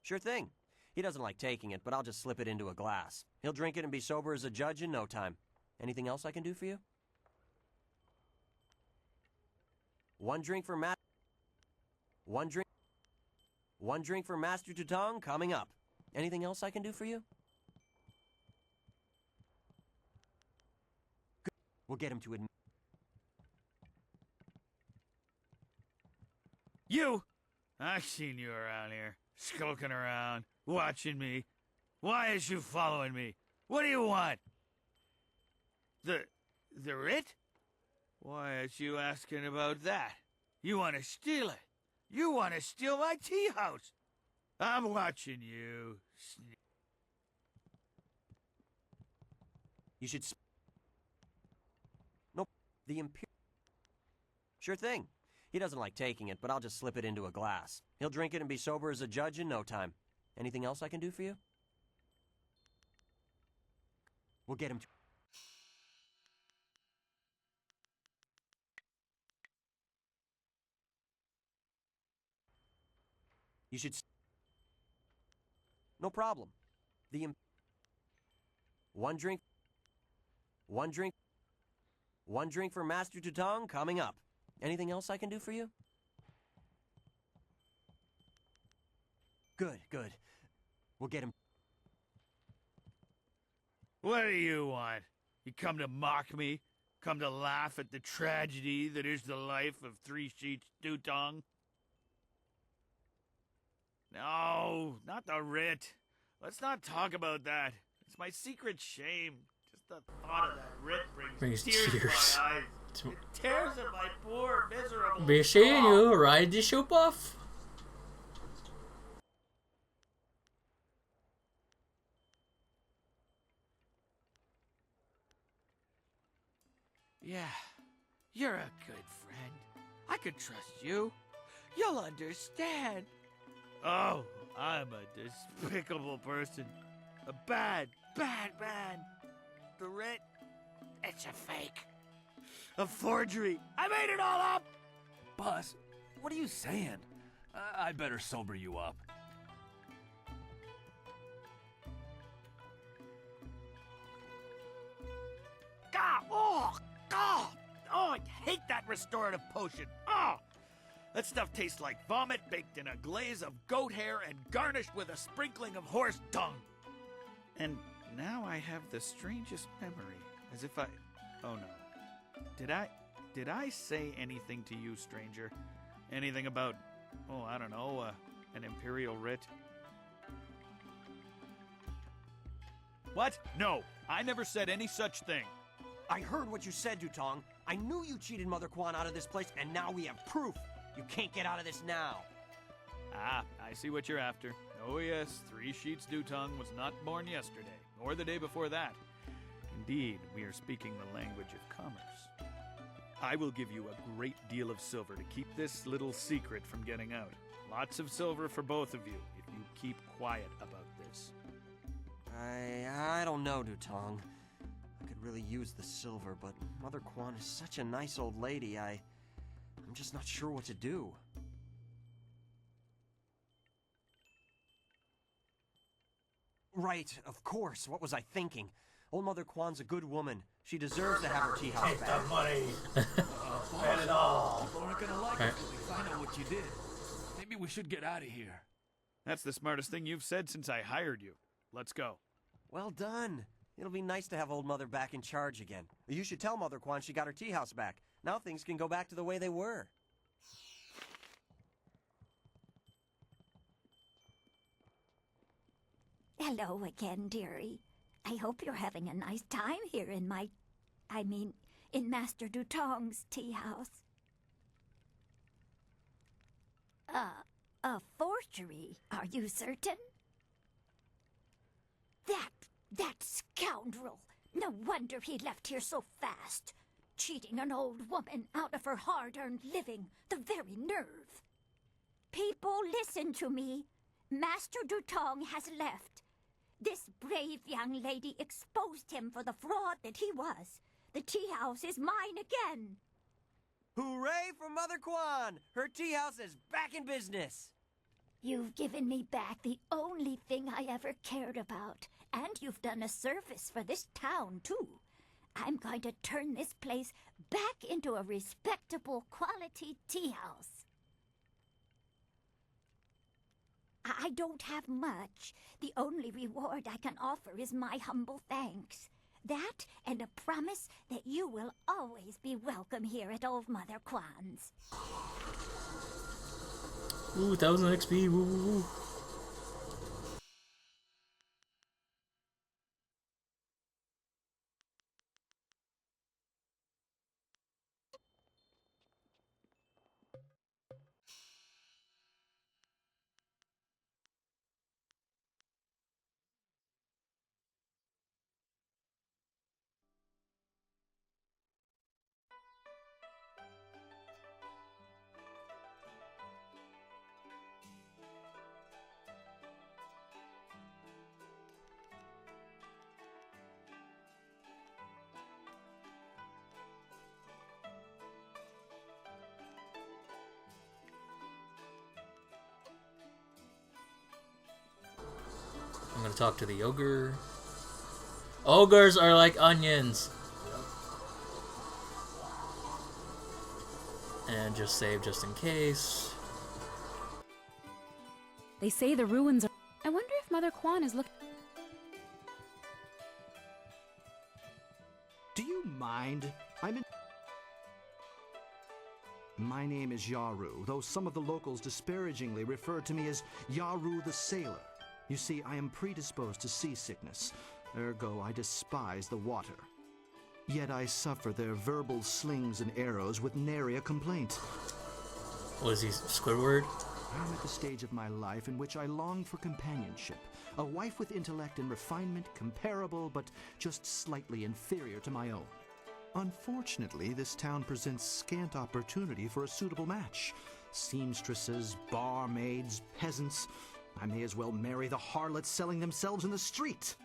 Sure thing. He doesn't like taking it, but I'll just slip it into a glass. He'll drink it and be sober as a judge in no time. Anything else I can do for you? One drink for One drink for Master Dutong coming up. Anything else I can do for you? Good. We'll get him to admit. You! I've seen you around here, skulking around, watching me. Why is you following me? What do you want? The writ? Why is you asking about that? You want to steal it. You want to steal my tea house. I'm watching you. You should. Nope. Sure thing. He doesn't like taking it, but I'll just slip it into a glass. He'll drink it and be sober as a judge in no time. Anything else I can do for you? We'll get him to. You should. No problem. One drink for Master Dutong coming up. Anything else I can do for you? Good, good. We'll get him. What do you want? You come to mock me? Come to laugh at the tragedy that is the life of Three Sheets Dutong? No, not the writ. Let's not talk about that. It's my secret shame. Just the thought of that writ brings tears to my eyes. It tears at my poor, miserable Be seeing you ride the ship off. Yeah, you're a good friend. I could trust you. You'll understand. Oh, I'm a despicable person. A bad, bad man. The writ, it's a fake. A forgery. I made it all up! Boss, what are you saying? I better sober you up. God! Oh! God! Oh, I hate that restorative potion. Oh! That stuff tastes like vomit baked in a glaze of goat hair and garnished with a sprinkling of horse dung. And now I have the strangest memory. As if I... Oh no. Did I say anything to you, stranger? Anything about, oh, I don't know, an imperial writ? What? No, I never said any such thing. I heard what you said, Dutong. I knew you cheated Mother Quan out of this place, and now we have proof. You can't get out of this now. Ah, I see what you're after. Oh yes, Three Sheets Dutong was not born yesterday, or the day before that. Indeed, we are speaking the language of commerce. I will give you a great deal of silver to keep this little secret from getting out. Lots of silver for both of you, if you keep quiet about this. I don't know, Dutong. I could really use the silver, but Mother Quan is such a nice old lady, I'm just not sure what to do. Right, of course. What was I thinking? Old Mother Quan's a good woman. She deserves to have her tea house Take back. the money. Spend it all. People aren't gonna like it when we find out what you did. Maybe we should get out of here. That's the smartest thing you've said since I hired you. Let's go. Well done. It'll be nice to have old Mother back in charge again. You should tell Mother Quan she got her tea house back. Now things can go back to the way they were. Hello again, dearie. I hope you're having a nice time here in in Master Dutong's tea house. A forgery, are you certain? That scoundrel scoundrel. No wonder he left here so fast. Cheating an old woman out of her hard-earned living. The very nerve. People, listen to me. Master Dutong has left. This brave young lady exposed him for the fraud that he was. The tea house is mine again. Hooray for Mother Kwan! Her tea house is back in business! You've given me back the only thing I ever cared about. And you've done a service for this town, too. I'm going to turn this place back into a respectable quality tea house. I don't have much. The only reward I can offer is my humble thanks. That and a promise that you will always be welcome here at Old Mother Kwan's. Ooh, 1000 XP, woo woo woo. I'm gonna talk to the ogre. Ogres are like onions. And just save just in case. They say the ruins are... I wonder if Mother Kwan is looking... Do you mind? My name is Yaru, though some of the locals disparagingly refer to me as Yaru the Sailor. You see, I am predisposed to seasickness, ergo I despise the water. Yet I suffer their verbal slings and arrows with nary a complaint. Was he Squidward? I'm at the stage of my life in which I long for companionship. A wife with intellect and refinement comparable but just slightly inferior to my own. Unfortunately, this town presents scant opportunity for a suitable match. Seamstresses, barmaids, peasants. I may as well marry the harlots selling themselves in the street.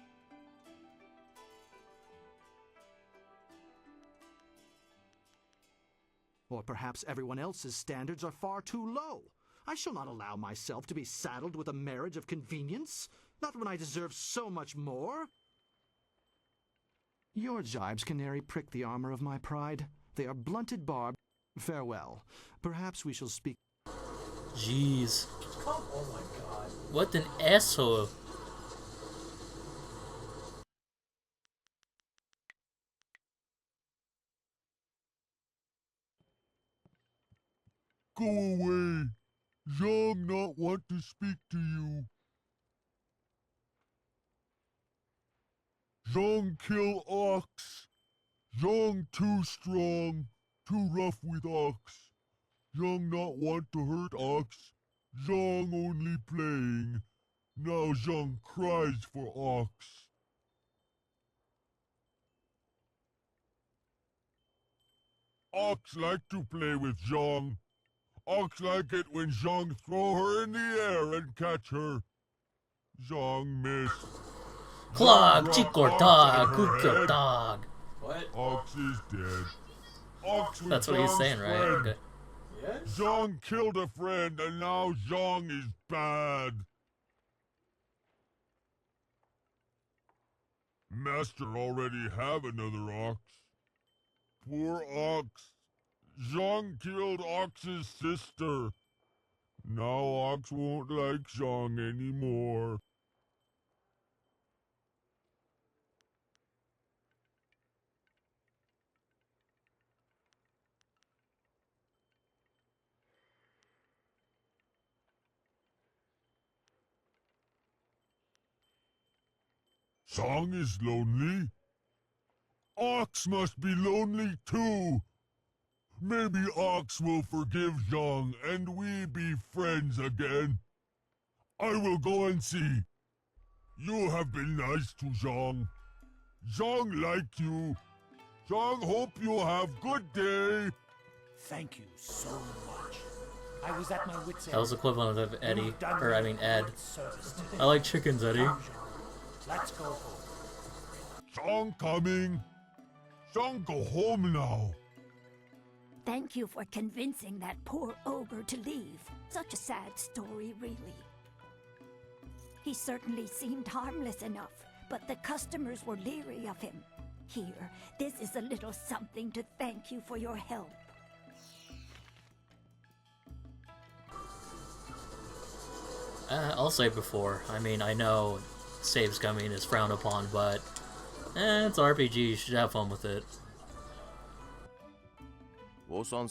Or perhaps everyone else's standards are far too low. I shall not allow myself to be saddled with a marriage of convenience, not when I deserve so much more. Your jibes, canary, prick the armor of my pride. They are blunted barb. Farewell. Perhaps we shall speak. Jeez. Oh my god. What an asshole. Go away. Zhang not want to speak to you. Zhang kill ox. Zhang too strong, too rough with ox. Zhang not want to hurt ox. Zhang only playing. Now Zhang cries for ox. Ox like to play with Zhang. Ox like it when Zhang throw her in the air and catch her. Zhang miss. Clog, chico dog, cook dog. What? Ox is dead. Ox was That's what he's Zhang's saying, right? friend. Okay. Yes? Zhang killed a friend and now Zhang is bad. Master already have another ox. Poor ox. Zhang killed Ox's sister. Now Ox won't like Zhang anymore. Zhang is lonely? Ox must be lonely too. Maybe Ox will forgive Zhang and we be friends again. I will go and see. You have been nice to Zhang. Zhang like you. Zhang hope you have good day. Thank you so much. I was at my wit's end. That was equivalent of Eddie, You've done or I me mean a Ed. good service today. I like chickens, Eddie. Come, Jean. Let's go home. Zhang coming. Zhang go home now. Thank you for convincing that poor ogre to leave. Such a sad story, really. He certainly seemed harmless enough, but the customers were leery of him. Here, this is a little something to thank you for your help. I'll say before. I mean, I know save scumming is frowned upon, but it's RPG. You should have fun with it. All three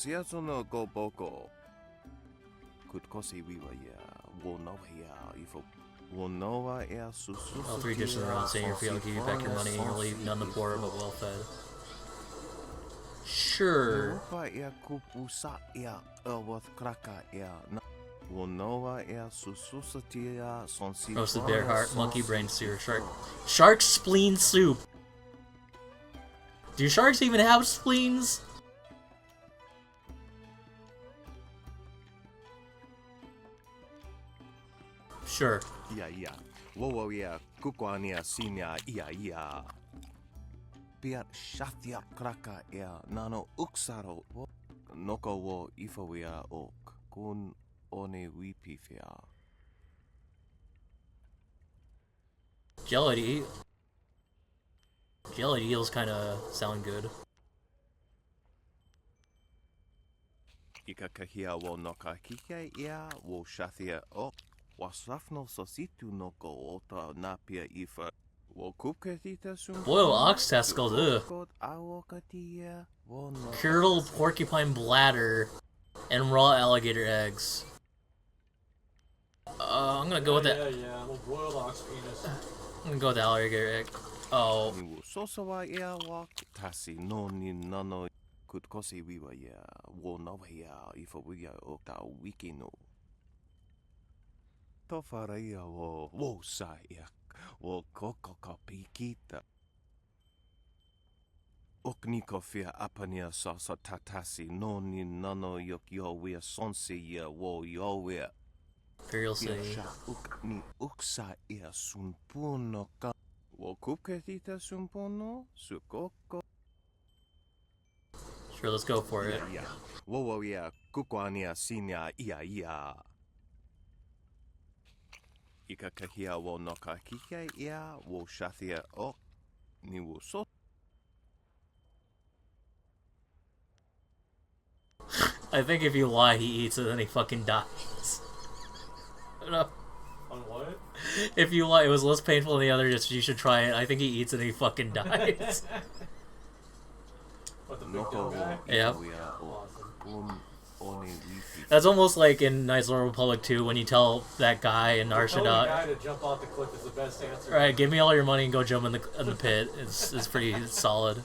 dishes in a row saying your fee, I'll give you back your money and you'll leave none the poorer but well fed. Sure. Roasted bear heart, monkey brain sear, shark spleen soup. Do sharks even have spleens? Sure. Yeah. Whoa, yeah. Kukwania sinya, yeah. Piat shatia kraka, yeah. Nano uksaro. Noko wo ifawia ok. Kun one wipifia. Jellied eels kinda sound good. Ikakahia wo noka kike, yeah. Wo shatia ok. Wasrafno sositu noko ota napia ifa. Boiled ox testicles, ugh. Curdled porcupine bladder and raw alligator eggs. I'm gonna go with that. Yeah. Well, boiled ox penis. I'm gonna go with the alligator egg. Oh. Tofaria wo saya wo koko pikita. Oknikofia apania sasa tatasi noni nano yok yo wea sonse ya wo yo wea. Imperial City. Ukni uksa ia sunpuno ka. Wo kupketita sunpuno sukoko. Sure, let's go for it. Yeah. Wo yeah kukwania sinya ia. Ikakahia wo noka kike ia wo shathia o ni wo so. I think if you lie, he eats it and he fucking dies. No. On what? If you lie, it was less painful than the other, just you should try it. I think he eats it and he fucking dies. What, the big dumb guy? Yeah. Awesome. That's almost like in Knights of the Old Republic 2 when you tell that guy in Narshada. Telling the guy to jump off the cliff is the best answer. Alright, give me all your money and go jump in the pit. It's pretty solid.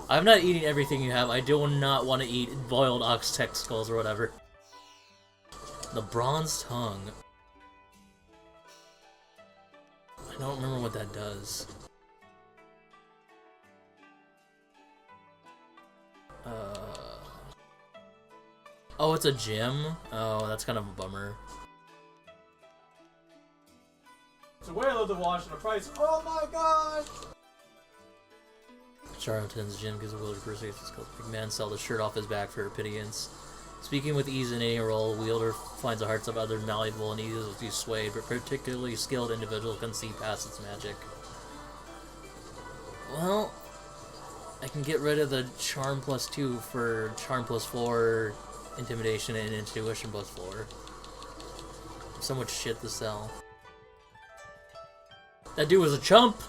I'm not eating everything you have. I do not want to eat boiled ox testicles or whatever. The bronze tongue. I don't remember what that does. Oh, it's a gym? Oh, that's kind of a bummer. So where I live to wash and a price. Oh my god! Charlton's gym gives a wheelchair person big man sell the shirt off his back for a pittance. Speaking with ease in any role, wielder finds the hearts of other malleable and easily swayed, but particularly skilled individual can see past its magic. Well, I can get rid of the charm +2 for charm +4, intimidation, and intuition +4. So much shit to sell. That dude was a chump!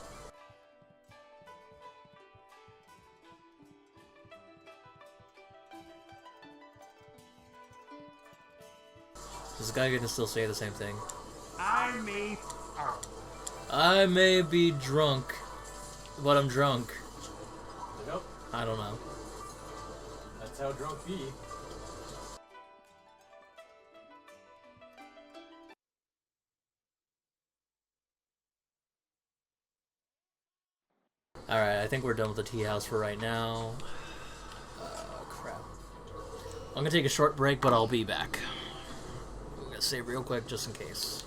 Is this guy gonna still say the same thing? I may be drunk, but I'm drunk. Yep. I don't know. That's how drunk be. Alright, I think we're done with the tea house for right now. Crap. I'm gonna take a short break, but I'll be back. I'm gonna save real quick just in case.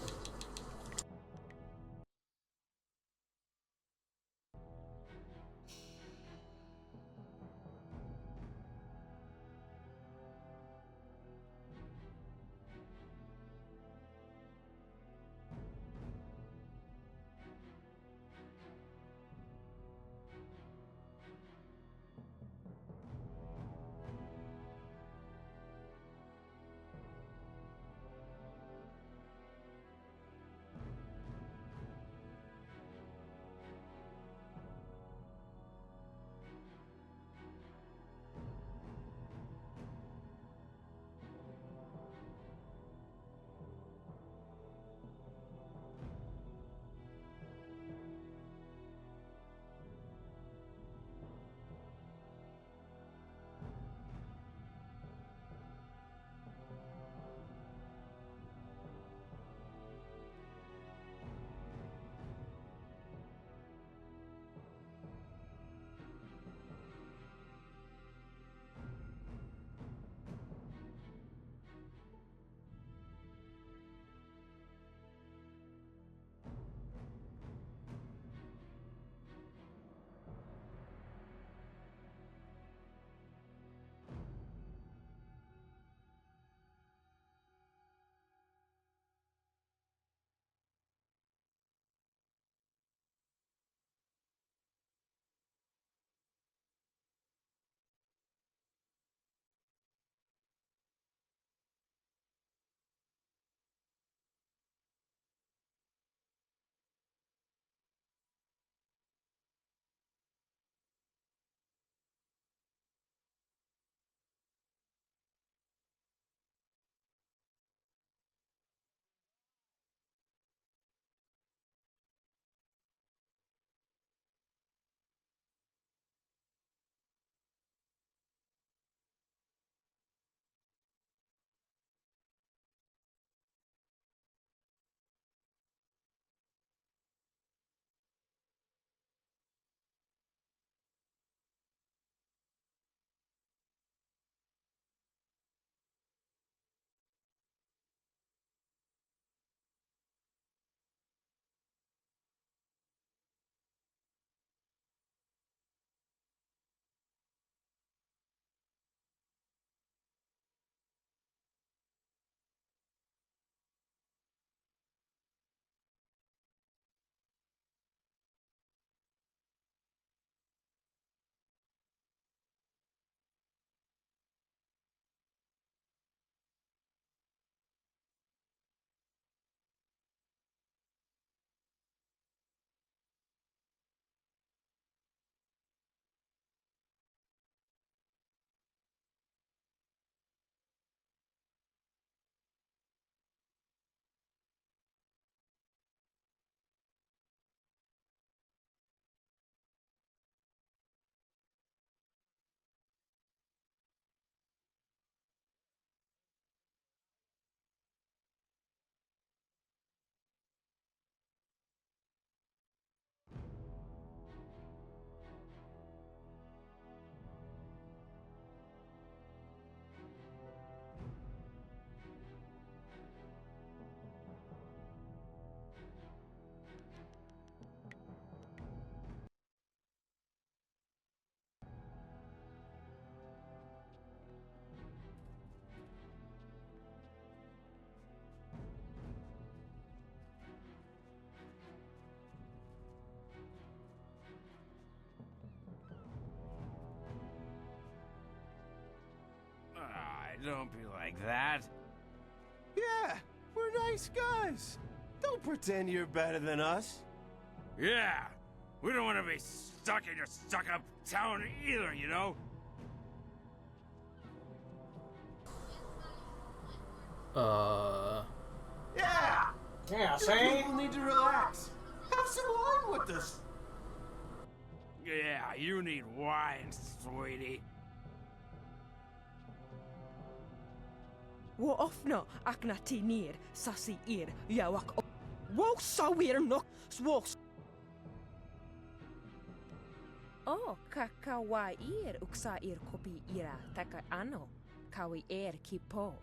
Don't be like that. Yeah, we're nice guys. Don't pretend you're better than us. Yeah, we don't want to be stuck in your stuck-up town either, you know? Yeah! Yeah, You see? people need to relax. Have some wine with us. Yeah, you need wine, sweetie. Wo ofno akna tinir sasi ir yawak wo sawir no swos. Oh, kakawair uksa ir kopi ira taka ano kawi kipo.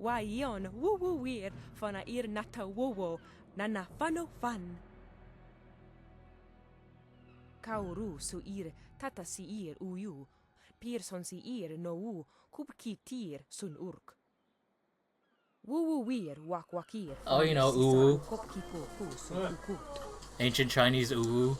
Waion woo wir fana ir nata wowo nana fano fan. Kauru su ir tata si ir uyu. Pearson si ir no wu kubki tir sun urk. Wu wir wak wakir. Oh, you know, uwu. Kopki po pu sun ukut. Ancient Chinese uwu.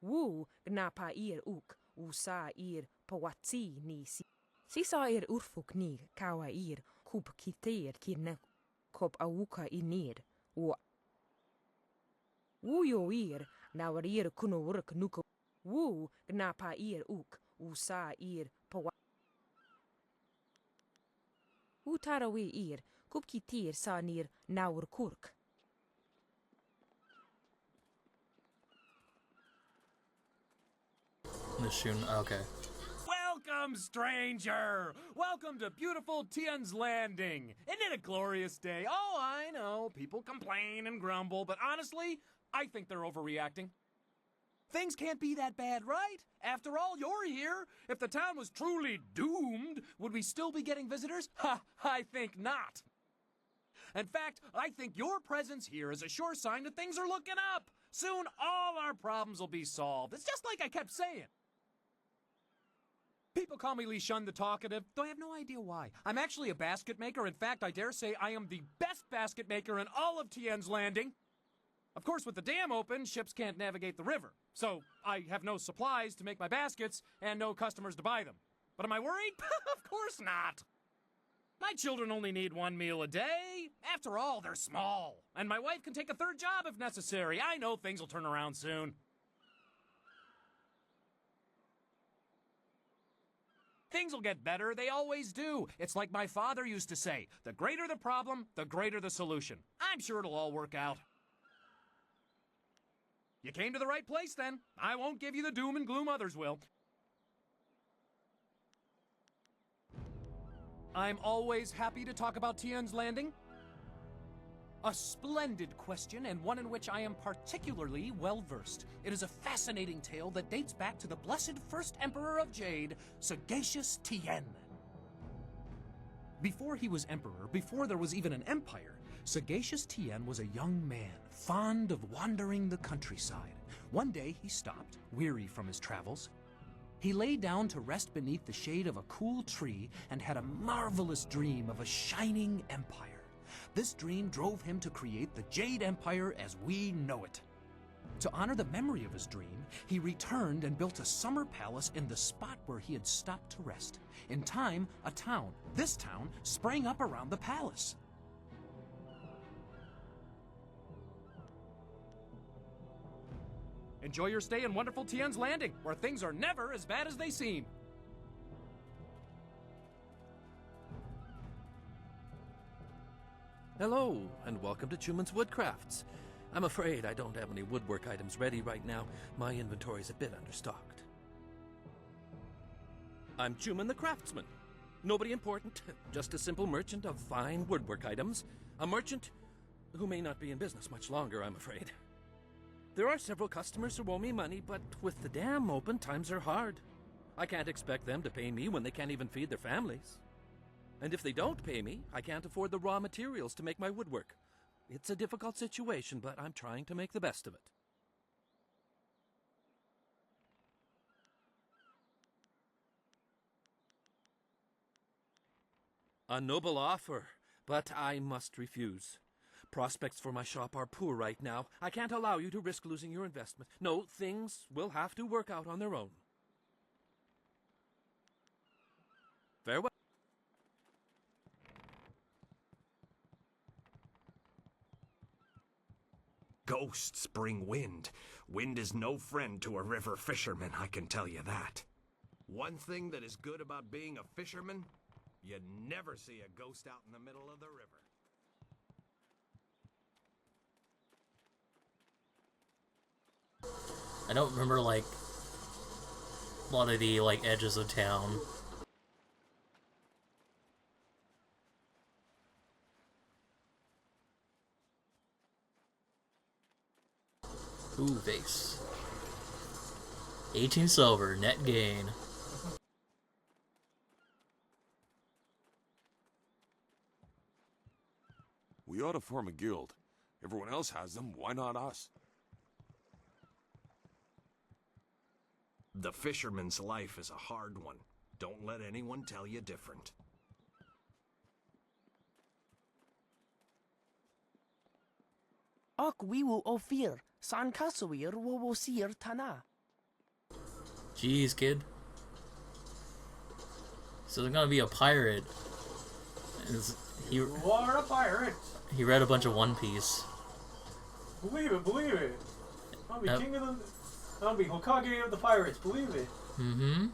Wu gnapa ir uk, usa ir pawatsi ni si. Sisa ir urfuk ni kawa ir kubki tir kirne kop awuka inir. Wu yo ir nawar ir kuno urk nuko. Wu gnapa ir uk, usa ir pawatsi. Utarawi ir kubki tir sanir nawr kurk. Okay. Welcome, stranger! Welcome to beautiful Tien's Landing! Isn't it a glorious day? Oh, I know, people complain and grumble, but honestly, I think they're overreacting. Things can't be that bad, right? After all, you're here. If the town was truly doomed, would we still be getting visitors? Ha, I think not. In fact, I think your presence here is a sure sign that things are looking up. Soon, all our problems will be solved. It's just like I kept saying. People call me Li Shun the Talkative, though I have no idea why. I'm actually a basket maker. In fact, I dare say I am the best basket maker in all of Tien's Landing. Of course, with the dam open, ships can't navigate the river. So I have no supplies to make my baskets and no customers to buy them. But am I worried? Of course not. My children only need one meal a day. After all, they're small. And my wife can take a third job if necessary. I know things will turn around soon. Things will get better, they always do. It's like my father used to say, the greater the problem, the greater the solution. I'm sure it'll all work out. You came to the right place then. I won't give you the doom and gloom others will. I'm always happy to talk about Tien's Landing. A splendid question, and one in which I am particularly well-versed. It is a fascinating tale that dates back to the blessed first emperor of Jade, Sagacious Tien. Before he was emperor, before there was even an empire, Sagacious Tien was a young man, fond of wandering the countryside. One day he stopped, weary from his travels. He lay down to rest beneath the shade of a cool tree and had a marvelous dream of a shining empire. This dream drove him to create the Jade Empire as we know it. To honor the memory of his dream, he returned and built a summer palace in the spot where he had stopped to rest. In time, a town, this town, sprang up around the palace. Enjoy your stay in wonderful Tien's Landing, where things are never as bad as they seem. Hello, and welcome to Chuman's Woodcrafts. I'm afraid I don't have any woodwork items ready right now. My inventory's a bit understocked. I'm Chuman the Craftsman. Nobody important, just a simple merchant of fine woodwork items. A merchant who may not be in business much longer, I'm afraid. There are several customers who owe me money, but with the dam open, times are hard. I can't expect them to pay me when they can't even feed their families. And if they don't pay me, I can't afford the raw materials to make my woodwork. It's a difficult situation, but I'm trying to make the best of it. A noble offer, but I must refuse. Prospects for my shop are poor right now. I can't allow you to risk losing your investment. No, things will have to work out on their own. Farewell. Ghosts bring wind. Wind is no friend to a river fisherman, I can tell you that. One thing that is good about being a fisherman, you never see a ghost out in the middle of the river. I don't remember, like, a lot of the, like, edges of town. Ooh, vase. 18 silver, net gain. We ought to form a guild. Everyone else has them, why not us? The fisherman's life is a hard one. Don't let anyone tell you different. Ok wiwu ofir, san kasawir wawosir tana. Jeez, kid. So there's gonna be a pirate. You are a pirate. He read a bunch of One Piece. Believe it, believe it. I'll be king of the... I'll be Hokage of the pirates, believe it. Mm-hmm.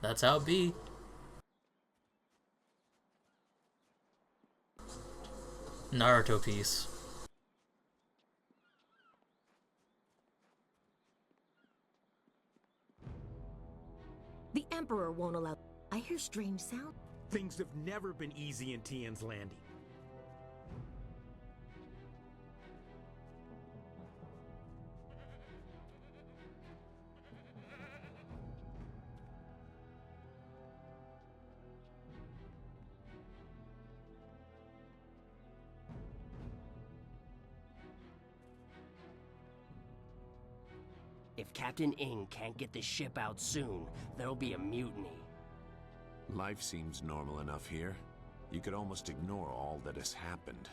That's how it be. Naruto piece. The Emperor won't allow... I hear strange sounds. Things have never been easy in Tien's Landing. If Captain Ing can't get the ship out soon, there'll be a mutiny. Life seems normal enough here. You could almost ignore all that has happened.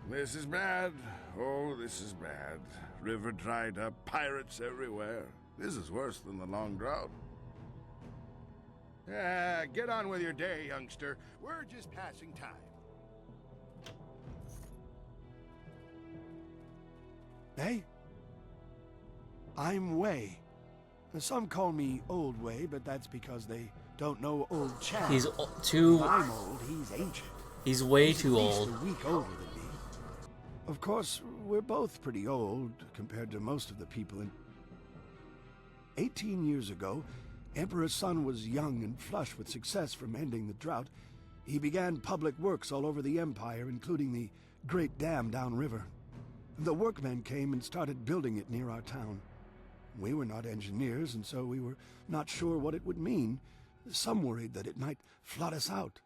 This is bad. Oh, this is bad. River dried up, pirates everywhere. This is worse than the long drought. Get on with your day, youngster. We're just passing time. Hey? I'm Wei. Some call me Old Wei, but that's because they don't know Old Chad. He's too... If I'm old, he's ancient. He's way He's too at least old. a week older than me. Of course, we're both pretty old compared to most of the people in... 18 years ago, Emperor Sun was young and flush with success from ending the drought. He began public works all over the Empire, including the Great Dam downriver. The workmen came and started building it near our town. We were not engineers, and so we were not sure what it would mean. Some worried that it might flood us out.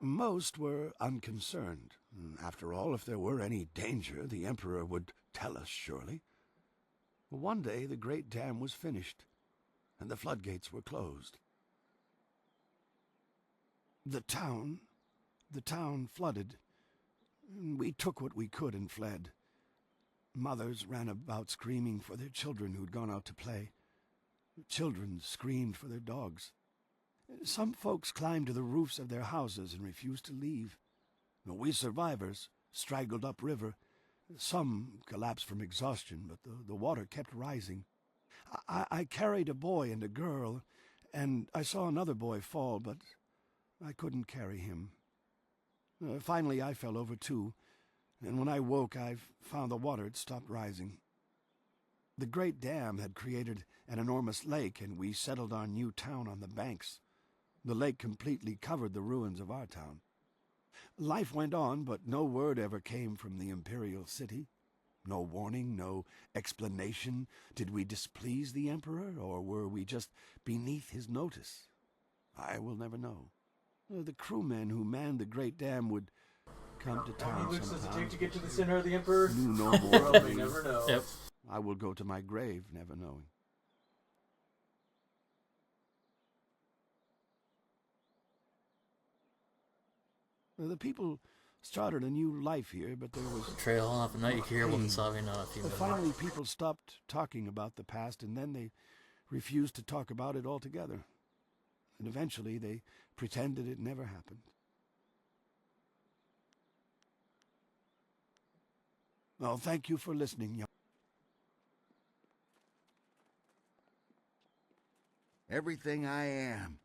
Most were unconcerned. After all, if there were any danger, the Emperor would tell us, surely. One day, the Great Dam was finished, and the floodgates were closed. The town flooded. We took what we could and fled. Mothers ran about screaming for their children who'd gone out to play. Children screamed for their dogs. Some folks climbed to the roofs of their houses and refused to leave. We survivors straggled upriver. Some collapsed from exhaustion, but the water kept rising. I carried a boy and a girl, and I saw another boy fall, but I couldn't carry him. Finally, I fell over too. And when I woke, I found the water had stopped rising. The Great Dam had created an enormous lake, and we settled our new town on the banks. The lake completely covered the ruins of our town. Life went on, but no word ever came from the imperial city. No warning, no explanation. Did we displease the Emperor, or were we just beneath his notice? I will never know. The crewmen who manned the Great Dam would come to town How many weeks does it take sometimes. to get to the center of the Emperor? You know more Probably than me. never know. Yep. I will go to my grave never knowing. The people started a new life here, but there was... Trail off at night, you hear women sobbing on a few minutes. Finally, people stopped talking about the past, and then they refused to talk about it altogether. And eventually, they pretended it never happened. Well, thank you for listening, young. Everything I am.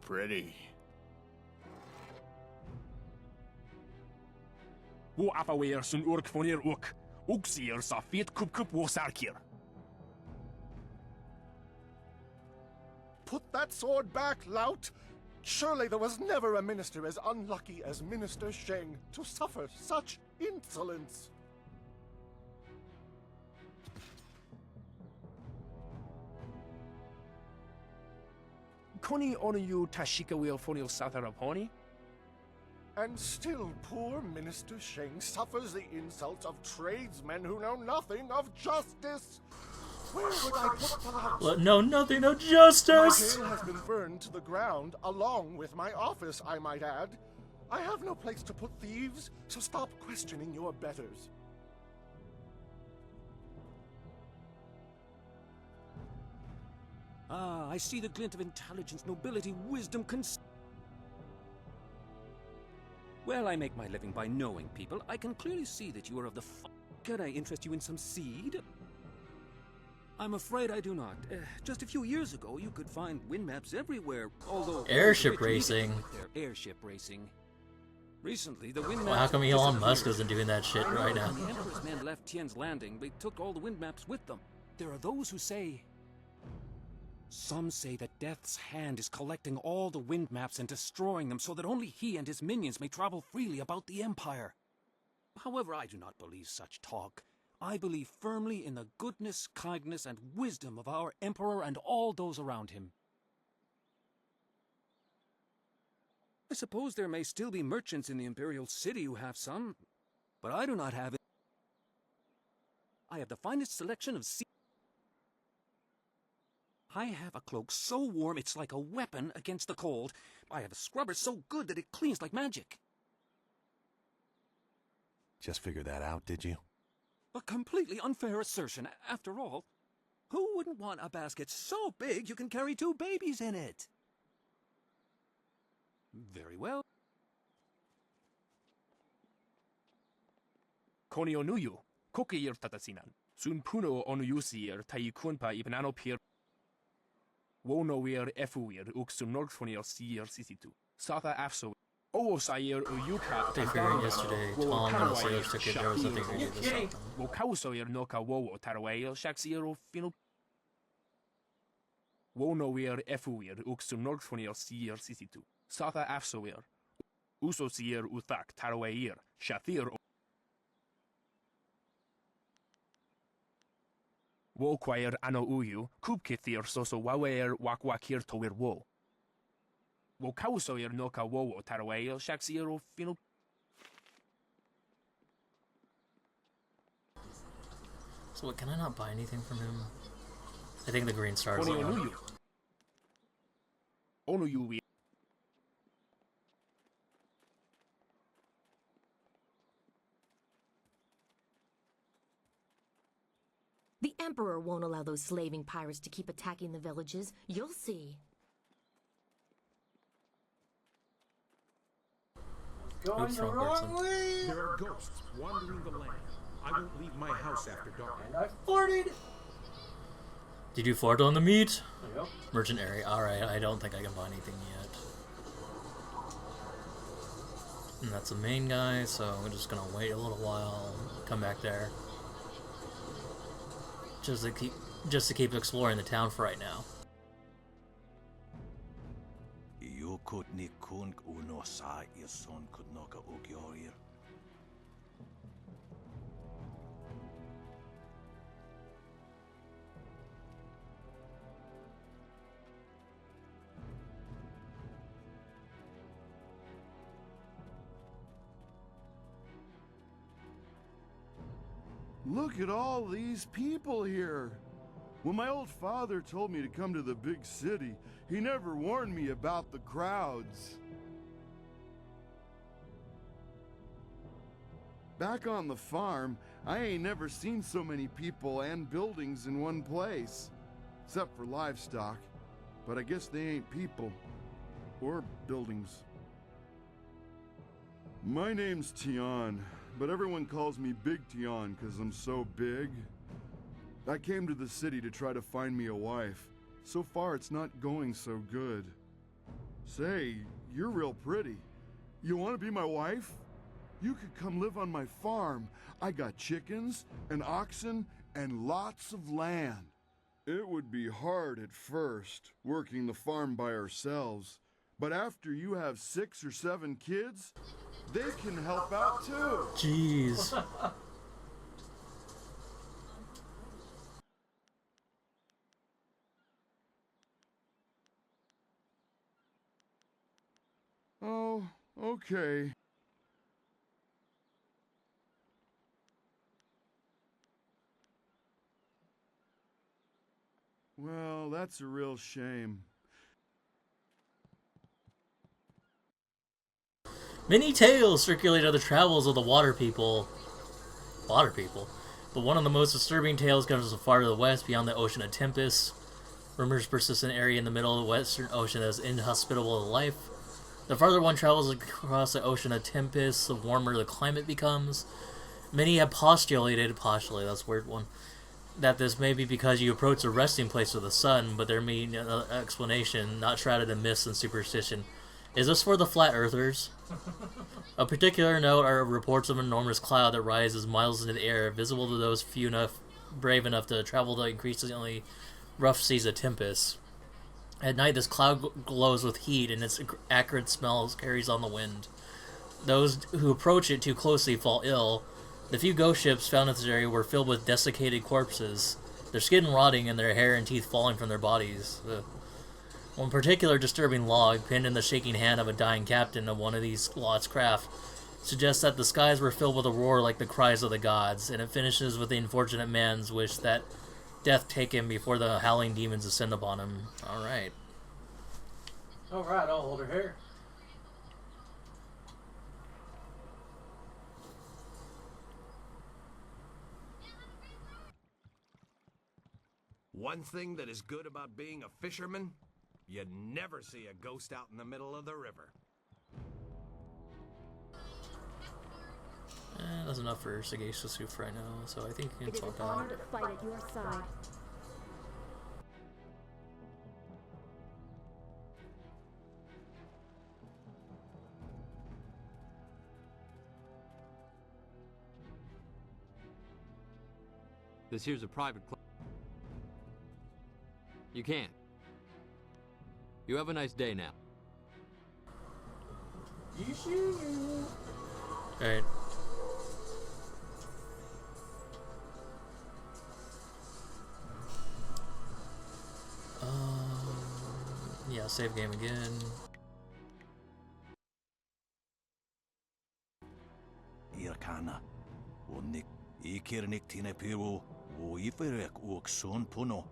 pretty. Wo afaweer sun urk vonir ook. Oeksier sa fiet kup wo sarkir. Put that sword back, lout! Surely there was never a minister as unlucky as Minister Sheng to suffer such insolence. Koni onuyu tashika wheel fonil sataraponi? And still poor Minister Sheng suffers the insults of tradesmen who know nothing of justice. Where would I put the house? What? No, nothing, no justice! My jail has been burned to the ground, along with my office, I might add. I have no place to put thieves, so stop questioning your betters. Ah, I see the glint of intelligence, nobility, wisdom, Well, I make my living by knowing people. I can clearly see that you are of the Can I interest you in some seed? I'm afraid I do not. Just a few years ago, you could find wind maps everywhere, although... Airship racing. Airship racing. Recently, the wind maps... Well, how come Elon Musk isn't doing that shit right now? When the Emperor's men left Tien's Landing, they took all the wind maps with them. There are those who say... Some say that Death's Hand is collecting all the wind maps and destroying them so that only he and his minions may travel freely about the Empire. However, I do not believe such talk. I believe firmly in the goodness, kindness, and wisdom of our Emperor and all those around him. I suppose there may still be merchants in the Imperial City who have some, but I do not have it. I have the finest selection of sea. I have a cloak so warm it's like a weapon against the cold. I have a scrubber so good that it cleans like magic. Just figure that out, did you? A completely unfair assertion. After all, who wouldn't want a basket so big you can carry 2 babies in it? Very well. Koni onuyu, kokir tatasinan. Sun puno onuyusir taikunpa ipanano pir. Wonoir efuir uk sun norgfonir sier sisitu. Satha afso. Oh, Sayer Uyuka. They figured yesterday Tom and the sailors took it. There was nothing to do this time. Wokausoir noka wowo taraway shaxier fino. Wonoir efuir uk sun norgfonir sier sisitu. Satha afsoir. Usosier uthak tarawayir. Shathir. Woquair ano uyu. Kubkithir soso wawer wakwakir toir wo. Wokausoir noka wowo taraway shaxier fino. So what, can I not buy anything from him? I think the green stars. Onuyu. The Emperor won't allow those slaving pirates to keep attacking the villages. You'll see. Going the wrong way! There are ghosts wandering the land. I won't leave my house after dark. And I farted! Did you fart on the meat? Yep. Merchant area. Alright, I don't think I can buy anything yet. And that's the main guy, so I'm just gonna wait a little while, come back there. Just to keep exploring the town for right now. Look at all these people here. When my old father told me to come to the big city, he never warned me about the crowds. Back on the farm, I ain't never seen so many people and buildings in one place. Except for livestock. But I guess they ain't people. Or buildings. My name's Tian, but everyone calls me Big Tian because I'm so big. I came to the city to try to find me a wife. So far, it's not going so good. Say, you're real pretty. You want to be my wife? You could come live on my farm. I got chickens and oxen and lots of land. It would be hard at first, working the farm by ourselves. But after you have 6 or 7 kids, they can help out too. Jeez. Oh, okay. Well, that's a real shame. Many tales circulate of the travels of the water people. Water people? But one of the most disturbing tales comes from far to the west, beyond the ocean of Tempest. Rumors persist in an area in the middle of the Western Ocean that is inhospitable to life. The farther one travels across the ocean of Tempest, the warmer the climate becomes. Many have postulated, that's a weird one, that this may be because you approach the resting place of the sun, but there may be another explanation, not shrouded in myths and superstition. Is this for the flat earthers? Of particular note are reports of an enormous cloud that rises miles into the air, visible to those brave enough to travel the increasingly rough seas of Tempest. At night, this cloud glows with heat, and its acrid smell carries on the wind. Those who approach it too closely fall ill. The few ghost ships found in this area were filled with desiccated corpses, their skin rotting and their hair and teeth falling from their bodies. One particular disturbing log, pinned in the shaking hand of a dying captain of one of these lost craft, suggests that the skies were filled with a roar like the cries of the gods, and it finishes with the unfortunate man's wish that death take him before the howling demons descend upon him. Alright. Alright, I'll hold her hair. One thing that is good about being a fisherman, you never see a ghost out in the middle of the river. That's enough for Sagacious Hoof right now, so I think you can It is swap an honor out. to fight at your side. This here's a private club. You can't. You have a nice day now. Alright. Yeah, save game again. Irkana, Unik, Ikirnik Tinepiru, Uiferek Uksun Puno.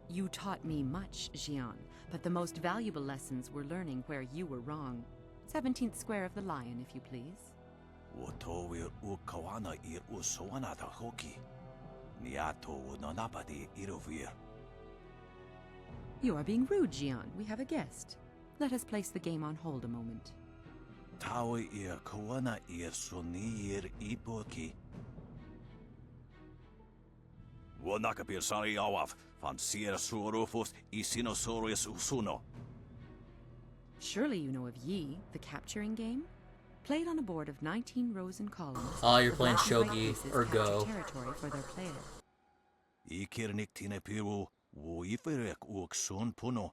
You taught me much, Jian, but the most valuable lessons were learning where you were wrong. 17th square of the Lion, if you please. Utowir Ukawana ir Usoanata Hoki. Niato Unanapadi Irovir. You are being rude, Jian. We have a guest. Let us place the game on hold a moment. Tawi ir Kawana ir Sunir Iboki. Wanakapir Sari Awaf, Van Sierra Surufus, Isinosaurus Usuno. Surely you know of Yi, the capturing game? Played on a board of 19 rows and columns. Oh, you're the playing black and white Shogi pieces or capture Go. territory for their player. Ikirnik Tinepiru, Uiferek Uksun Puno.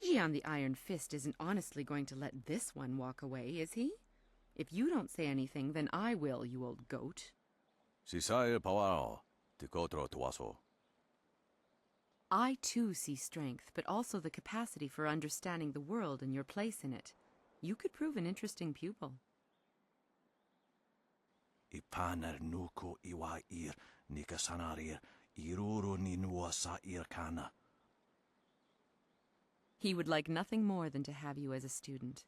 Jian the Iron Fist isn't honestly going to let this one walk away, is he? If you don't say anything, then I will, you old goat. Sisair Pawaro, Tikotro Tuaso. I too see strength, but also the capacity for understanding the world and your place in it. You could prove an interesting pupil. Ipaner Nuku Iwa Ir, Nikasanarir, Iruru Ninua Sa Irkana. He would like nothing more than to have you as a student.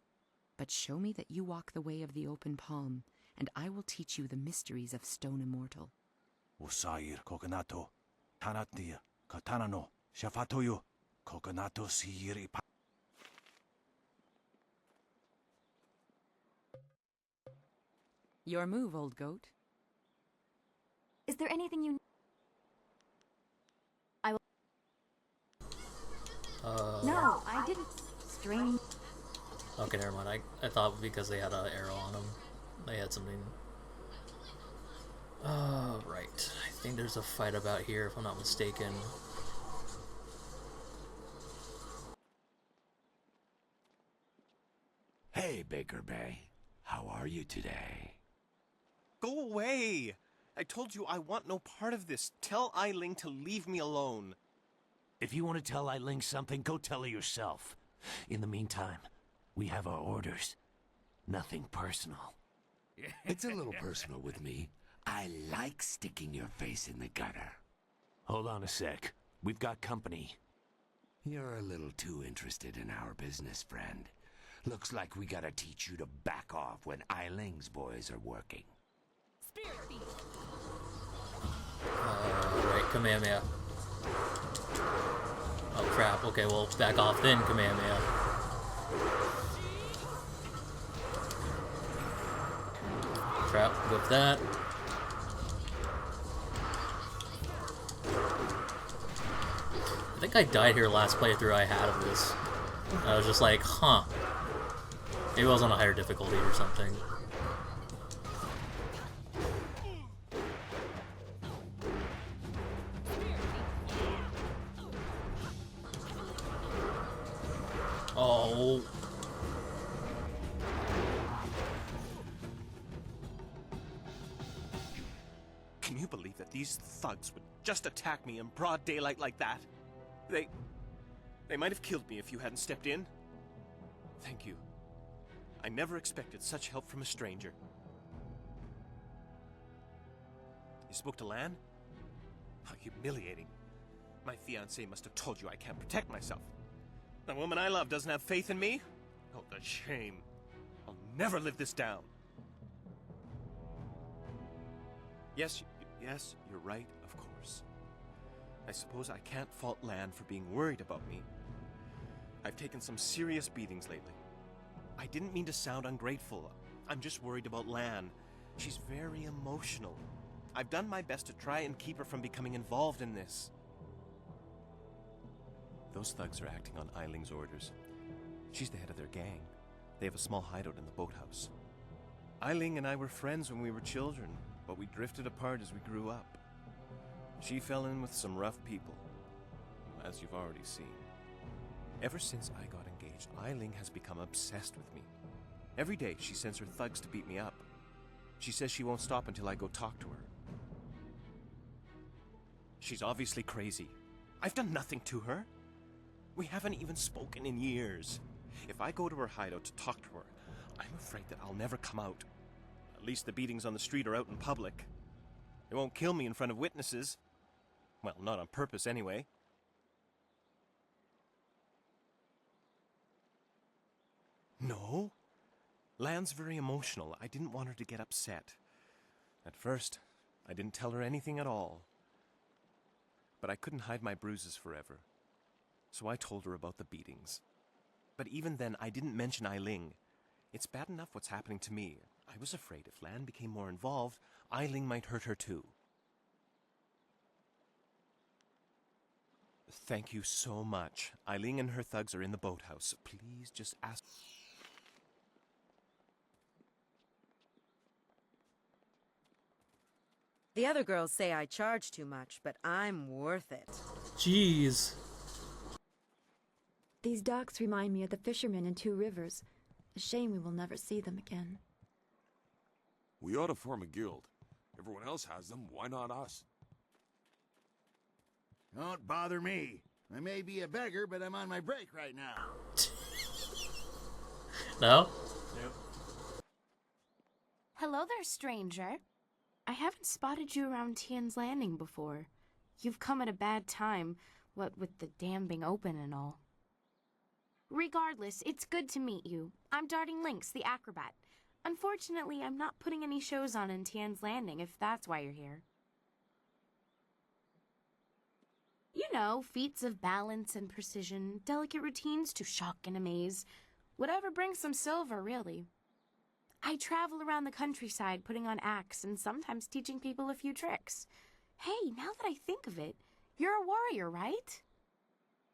But show me that you walk the way of the open palm, and I will teach you the mysteries of Stone Immortal. Usair Kokonato, Tanatia, Katanano, Shafatoyo, Kokonato Sir Ipa. Your move, old goat. Is there anything you... No, I didn't. Strange. Okay, never mind. I thought because they had an arrow on them, they had something. Right. I think there's a fight about here, if I'm not mistaken. Hey, Baker Bay. How are you today? Go away! I told you I want no part of this. Tell Eiling to leave me alone. If you want to tell Eiling something, go tell her yourself. In the meantime, we have our orders. Nothing personal. It's a little personal with me. I like sticking your face in the gutter. Hold on a sec. We've got company. You're a little too interested in our business, friend. Looks like we gotta teach you to back off when Eiling's boys are working. Right, Kamehameha. Oh crap, okay, well, back off then, Kamehameha. Crap, whip that. I think I died here last playthrough I had of this. I was just like, huh. Maybe I was on a higher difficulty or something. Oh. Can you believe that these thugs would just attack me in broad daylight like that? They might have killed me if you hadn't stepped in. Thank you. I never expected such help from a stranger. You spoke to Lan? How humiliating. My fiancé must have told you I can't protect myself. The woman I love doesn't have faith in me? Oh, the shame. I'll never live this down. Yes, you're right, of course. I suppose I can't fault Lan for being worried about me. I've taken some serious beatings lately. I didn't mean to sound ungrateful. I'm just worried about Lan. She's very emotional. I've done my best to try and keep her from becoming involved in this. Those thugs are acting on Eiling's orders. She's the head of their gang. They have a small hideout in the boathouse. Eiling and I were friends when we were children, but we drifted apart as we grew up. She fell in with some rough people, as you've already seen. Ever since I got engaged, Eiling has become obsessed with me. Every day she sends her thugs to beat me up. She says she won't stop until I go talk to her. She's obviously crazy. I've done nothing to her. We haven't even spoken in years. If I go to her hideout to talk to her, I'm afraid that I'll never come out. At least the beatings on the street are out in public. They won't kill me in front of witnesses. Well, not on purpose anyway. No. Lan's very emotional. I didn't want her to get upset. At first, I didn't tell her anything at all. But I couldn't hide my bruises forever. So I told her about the beatings. But even then, I didn't mention Eiling. It's bad enough what's happening to me. I was afraid if Lan became more involved, Eiling might hurt her too. Thank you so much. Eiling and her thugs are in the boathouse. Please just ask... The other girls say I charge too much, but I'm worth it. Jeez. These docks remind me of the fishermen in Two Rivers. A shame we will never see them again. We ought to form a guild. Everyone else has them, why not us? Don't bother me. I may be a beggar, but I'm on my break right now. No? Yep. Hello there, stranger. I haven't spotted you around Tian's Landing before. You've come at a bad time, what with the dam being open and all. Regardless, it's good to meet you. I'm Darting Lynx, the acrobat. Unfortunately, I'm not putting any shows on in Tian's Landing, if that's why you're here. You know, feats of balance and precision, delicate routines to shock and amaze. Whatever brings some silver, really. I travel around the countryside putting on acts and sometimes teaching people a few tricks. Hey, now that I think of it, you're a warrior, right?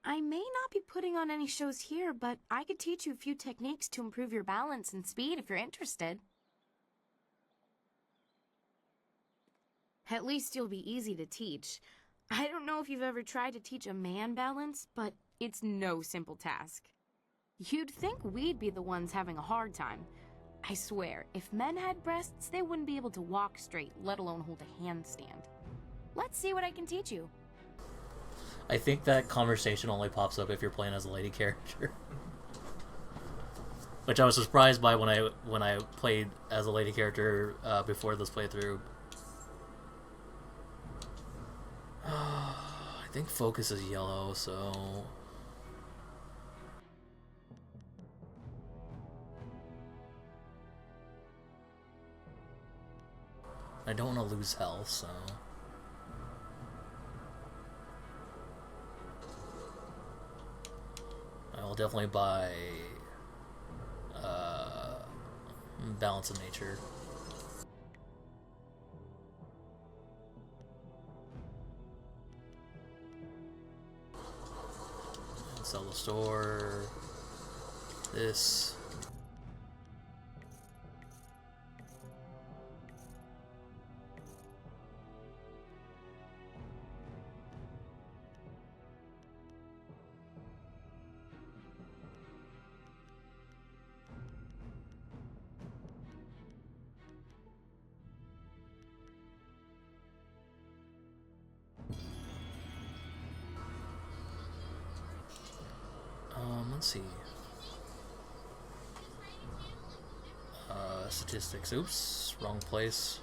I may not be putting on any shows here, but I could teach you a few techniques to improve your balance and speed if you're interested. At least you'll be easy to teach. I don't know if you've ever tried to teach a man balance, but it's no simple task. You'd think we'd be the ones having a hard time. I swear, if men had breasts, they wouldn't be able to walk straight, let alone hold a handstand. Let's see what I can teach you. I think that conversation only pops up if you're playing as a lady character. Which I was surprised by when I played as a lady character before this playthrough. I think focus is yellow, so... I don't want to lose health, so... I will definitely buy... Balance of Nature. Sell the store. This. Let's see. Statistics. Oops, wrong place.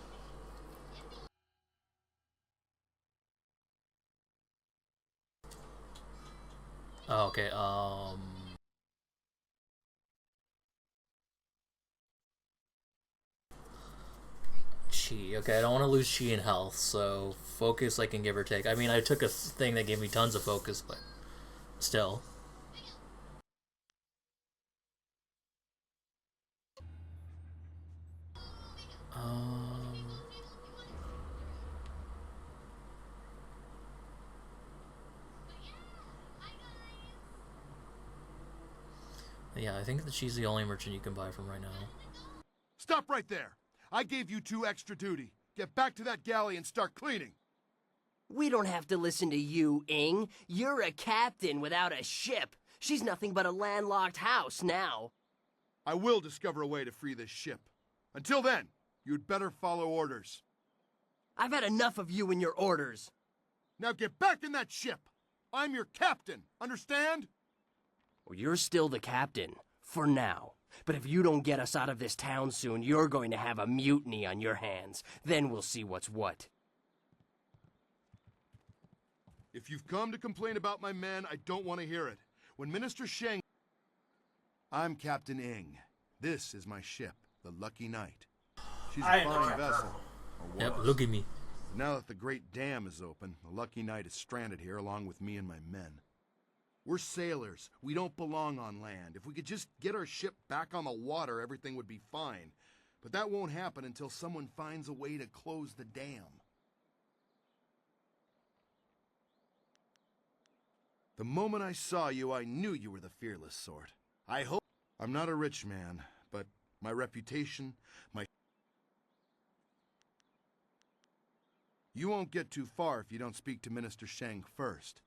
Oh, okay, Chi. Okay, I don't want to lose Chi in health, so focus I can give or take. I mean, I took a thing that gave me tons of focus, but still. Yeah, I think that she's the only merchant you can buy from right now. Stop right there! I gave you 2 extra duty. Get back to that galley and start cleaning. We don't have to listen to you, Ing. You're a captain without a ship. She's nothing but a landlocked house now. I will discover a way to free this ship. Until then, you'd better follow orders. I've had enough of you and your orders. Now get back in that ship! I'm your captain, understand? Well, you're still the captain, for now. But if you don't get us out of this town soon, you're going to have a mutiny on your hands. Then we'll see what's what. If you've come to complain about my men, I don't want to hear it. When Minister Sheng... I'm Captain Ing. This is my ship, the Lucky Knight. She's a fine vessel. Yep, look at me. Now that the Great Dam is open, the Lucky Knight is stranded here along with me and my men. We're sailors. We don't belong on land. If we could just get our ship back on the water, everything would be fine. But that won't happen until someone finds a way to close the dam. The moment I saw you, I knew you were the fearless sort. I hope... I'm not a rich man, but my reputation, my... You won't get too far if you don't speak to Minister Sheng first.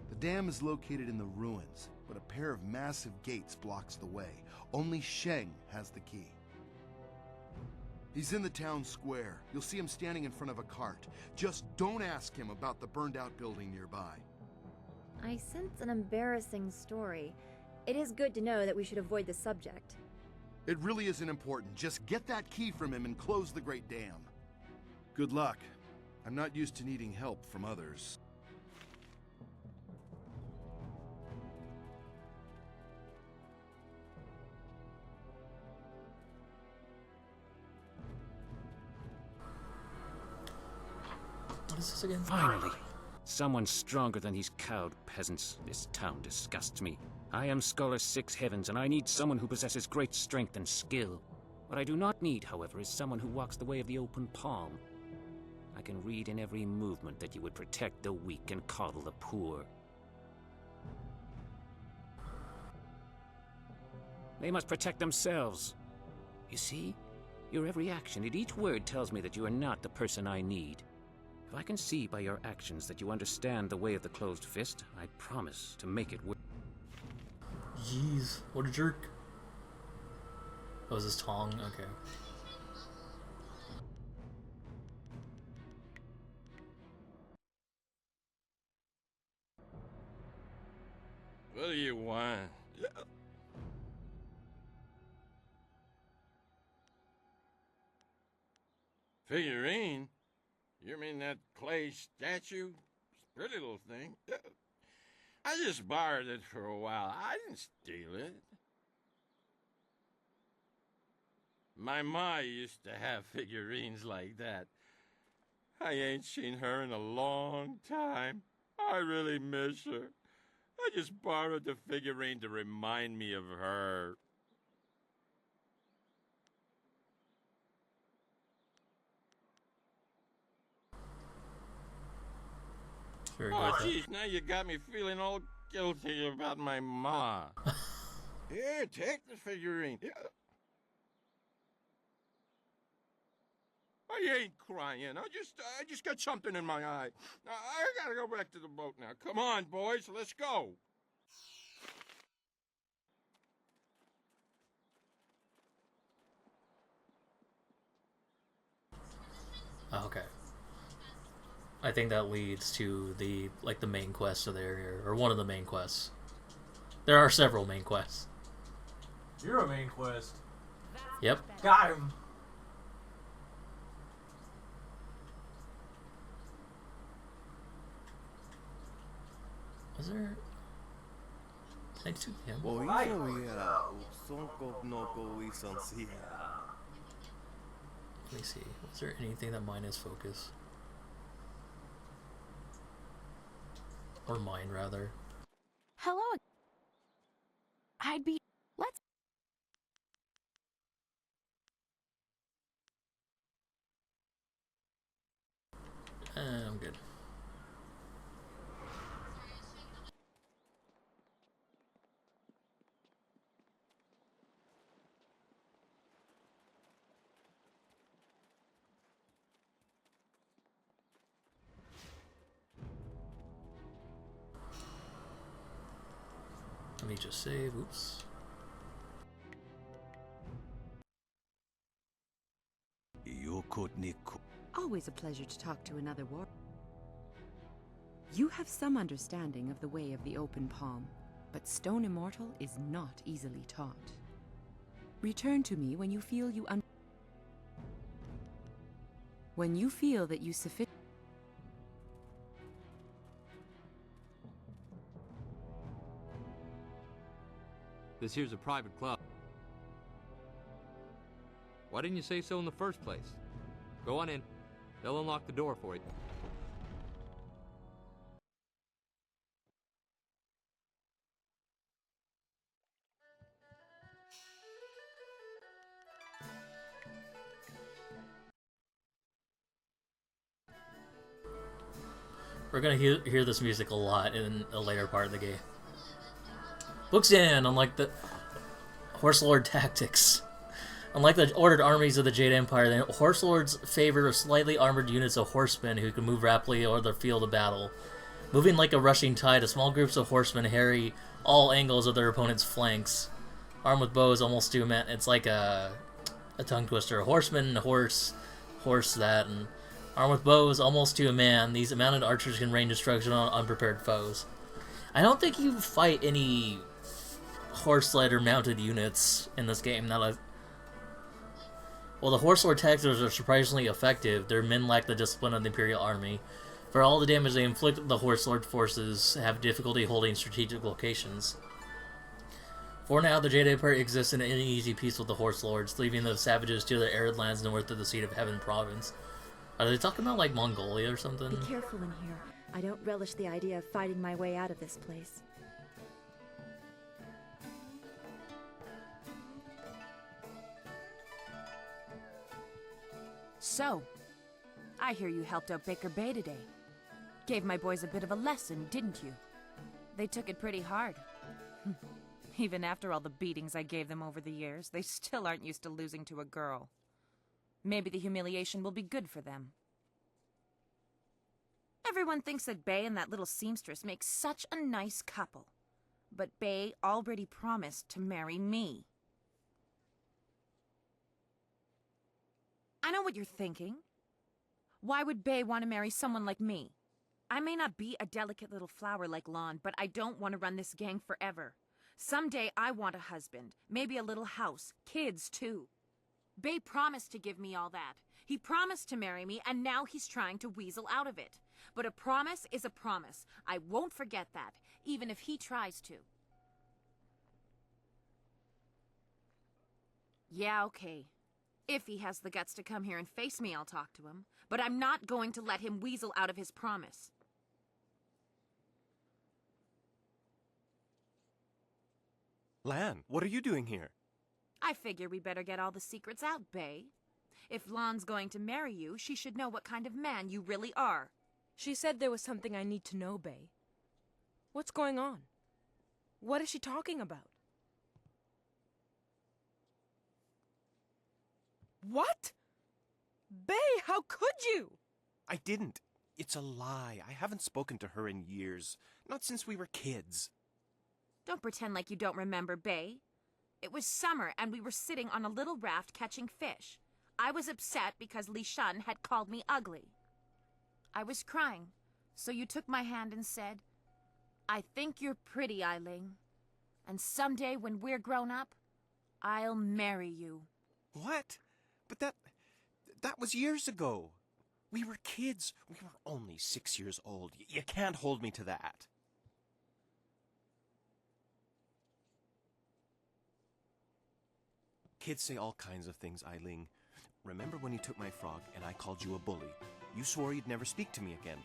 The dam is located in the ruins, but a pair of massive gates blocks the way. Only Sheng has the key. He's in the town square. You'll see him standing in front of a cart. Just don't ask him about the burned-out building nearby. I sense an embarrassing story. It is good to know that we should avoid the subject. It really isn't important. Just get that key from him and close the Great Dam. Good luck. I'm not used to needing help from others. What is this again? Finally! Someone stronger than these cowed peasants. This town disgusts me. I am Scholar Six Heavens, and I need someone who possesses great strength and skill. What I do not need, however, is someone who walks the way of the open palm. I can read in every movement that you would protect the weak and coddle the poor. They must protect themselves. You see? Your every action and each word tells me that you are not the person I need. If I can see by your actions that you understand the way of the closed fist, I promise to make it work. Jeez, what a jerk. Oh, is this Tong? Okay. What do you want? Figurine? You mean that clay statue? Pretty little thing. I just borrowed it for a while. I didn't steal it. My ma used to have figurines like that. I ain't seen her in a long time. I really miss her. I just borrowed the figurine to remind me of her. Oh, jeez, now you got me feeling all guilty about my ma. Here, take the figurine. Yeah. I ain't crying. I just got something in my eye. I gotta go back to the boat now. Come on, boys, let's go. Okay. I think that leads to the main quest of the area, or one of the main quests. There are several main quests. You're a main quest. Yep. Got him. Was there? Thanks to him. Let me see. Was there anything that minus focus? Or mine, rather. Hello. I'd be... Let's... I'm good. Let me just save. Oops. Always a pleasure to talk to another warrior. You have some understanding of the way of the open palm, but Stone Immortal is not easily taught. Return to me when you feel when you feel that you sufficient. This here's a private club. Why didn't you say so in the first place? Go on in. They'll unlock the door for you. We're gonna hear this music a lot in a later part of the game. Books in, unlike the Horse Lord tactics. Unlike the ordered armies of the Jade Empire, the Horse Lords favor slightly armored units of horsemen who can move rapidly over the field of battle. Moving like a rushing tide, small groups of horsemen harry all angles of their opponent's flanks. Armed with bows almost to a man. It's like a tongue twister. A horseman, horse that, and armed with bows almost to a man, these mounted archers can rain destruction on unprepared foes. I don't think you fight any horse-led or mounted units in this game. While the Horse Lord tactics are surprisingly effective, their men lack the discipline of the Imperial Army. For all the damage they inflict, the Horse Lord forces have difficulty holding strategic locations. For now, the Jade Empire exists in an uneasy peace with the Horse Lords, leaving the savages to their arid lands north of the Seat of Heaven province. Are they talking about, like, Mongolia or something? Be careful in here. I don't relish the idea of fighting my way out of this place. So, I hear you helped out Baker Bay today. Gave my boys a bit of a lesson, didn't you? They took it pretty hard. Even after all the beatings I gave them over the years, they still aren't used to losing to a girl. Maybe the humiliation will be good for them. Everyone thinks that Bay and that little seamstress make such a nice couple. But Bay already promised to marry me. I know what you're thinking. Why would Bay want to marry someone like me? I may not be a delicate little flower like Lon, but I don't want to run this gang forever. Someday I want a husband, maybe a little house, kids too. Bay promised to give me all that. He promised to marry me, and now he's trying to weasel out of it. But a promise is a promise. I won't forget that, even if he tries to. Yeah, okay. If he has the guts to come here and face me, I'll talk to him. But I'm not going to let him weasel out of his promise. Lan, what are you doing here? I figure we better get all the secrets out, Bay. If Lon's going to marry you, she should know what kind of man you really are. She said there was something I need to know, Bay. What's going on? What is she talking about? What? Bay, how could you? I didn't. It's a lie. I haven't spoken to her in years. Not since we were kids. Don't pretend like you don't remember, Bay. It was summer, and we were sitting on a little raft catching fish. I was upset because Li Shan had called me ugly. I was crying, so you took my hand and said, "I think you're pretty, Ailing. And someday when we're grown up, I'll marry you." What? But that was years ago. We were kids. We were only 6 years old. You can't hold me to that. Kids say all kinds of things, Ailing. Remember when you took my frog and I called you a bully? You swore you'd never speak to me again.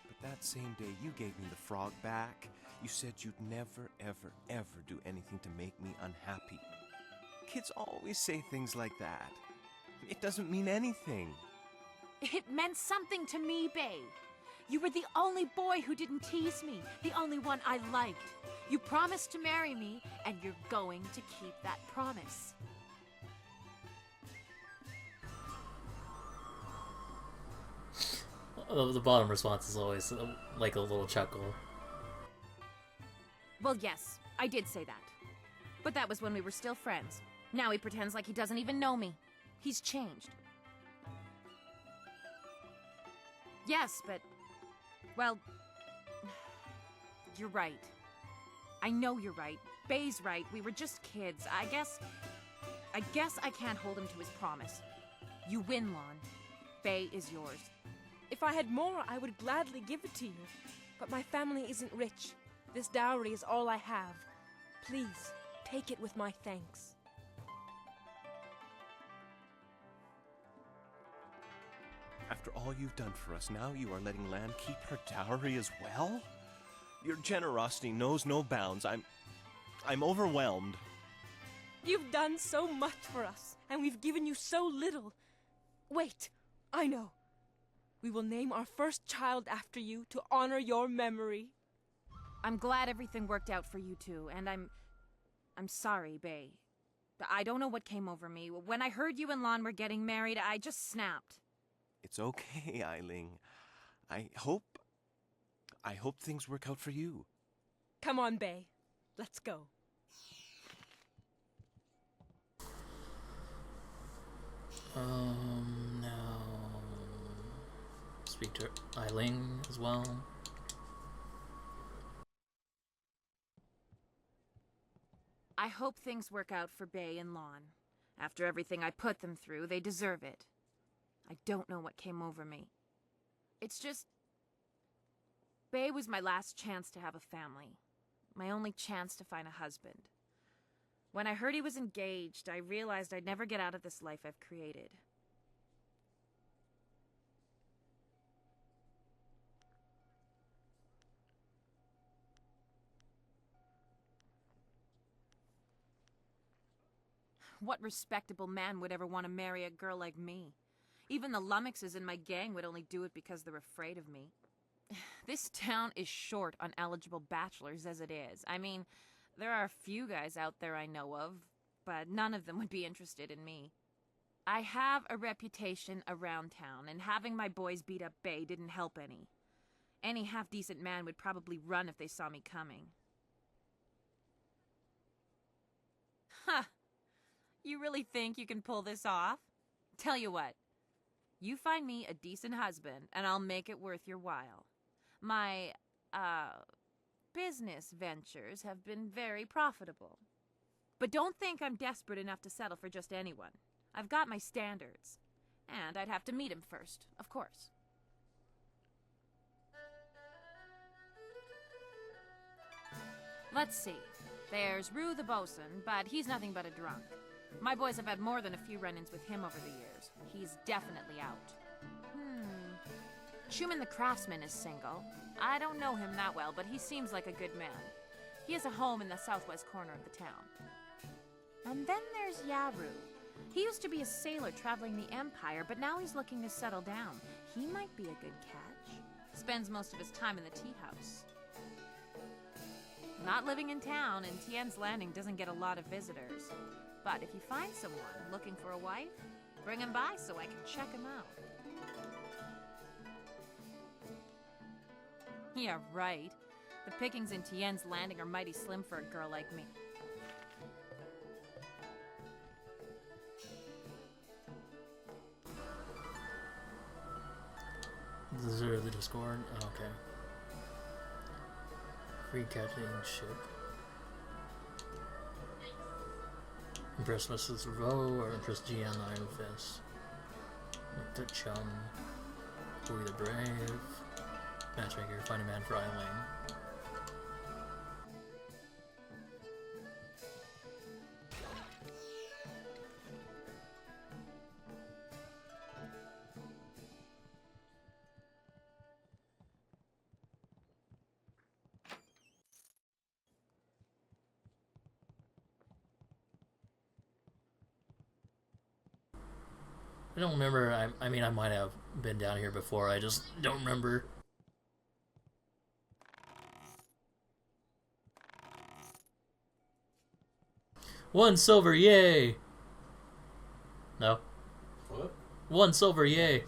But that same day you gave me the frog back. You said you'd never, ever, ever do anything to make me unhappy. Kids always say things like that. It doesn't mean anything. It meant something to me, Bay. You were the only boy who didn't tease me, the only one I liked. You promised to marry me, and you're going to keep that promise. The bottom response is always like a little chuckle. Well, yes, I did say that. But that was when we were still friends. Now he pretends like he doesn't even know me. He's changed. Yes, but... well... you're right. I know you're right. Bay's right. We were just kids. I guess I can't hold him to his promise. You win, Lon. Bay is yours. If I had more, I would gladly give it to you. But my family isn't rich. This dowry is all I have. Please, take it with my thanks. After all you've done for us, now you are letting Lan keep her dowry as well? Your generosity knows no bounds. I'm overwhelmed. You've done so much for us, and we've given you so little. Wait, I know. We will name our first child after you to honor your memory. I'm glad everything worked out for you two, and I'm sorry, Bay. I don't know what came over me. When I heard you and Lon were getting married, I just snapped. It's okay, Ailing. I hope things work out for you. Come on, Bay. Let's go. Now... speak to Ailing as well. I hope things work out for Bay and Lon. After everything I put them through, they deserve it. I don't know what came over me. It's just... Bay was my last chance to have a family. My only chance to find a husband. When I heard he was engaged, I realized I'd never get out of this life I've created. What respectable man would ever want to marry a girl like me? Even the lummoxes in my gang would only do it because they're afraid of me. This town is short on eligible bachelors as it is. I mean, There are a few guys out there I know of, but none of them would be interested in me. I have a reputation around town, and having my boys beat up Bay didn't help any. Any half-decent man would probably run if they saw me coming. Huh. You really think you can pull this off? Tell you what. You find me a decent husband, and I'll make it worth your while. My, business ventures have been very profitable. But don't think I'm desperate enough to settle for just anyone. I've got my standards. And I'd have to meet him first, of course. Let's see. There's Rue the bosun, but he's nothing but a drunk. My boys have had more than a few run-ins with him over the years. He's definitely out. Schumann the craftsman is single. I don't know him that well, but he seems like a good man. He has a home in the southwest corner of the town. And then there's Yaru. He used to be a sailor traveling the Empire, but now he's looking to settle down. He might be a good catch. Spends most of his time in the tea house. Not living in town, and Tien's Landing doesn't get a lot of visitors. But if you find someone looking for a wife, bring him by so I can check him out. Yeah, right. The pickings in Tien's Landing are mighty slim for a girl like me. Zero the Discord? Oh, okay. Free catching ship. Impress Mrs. Rowe or Impress GN Iron Fist. The Chum. Louis the Brave. Matchmaker, find a man for Eileen. I don't remember. I mean, I might have been down here before. I just don't remember. One silver, yay! No. What? One silver, yay!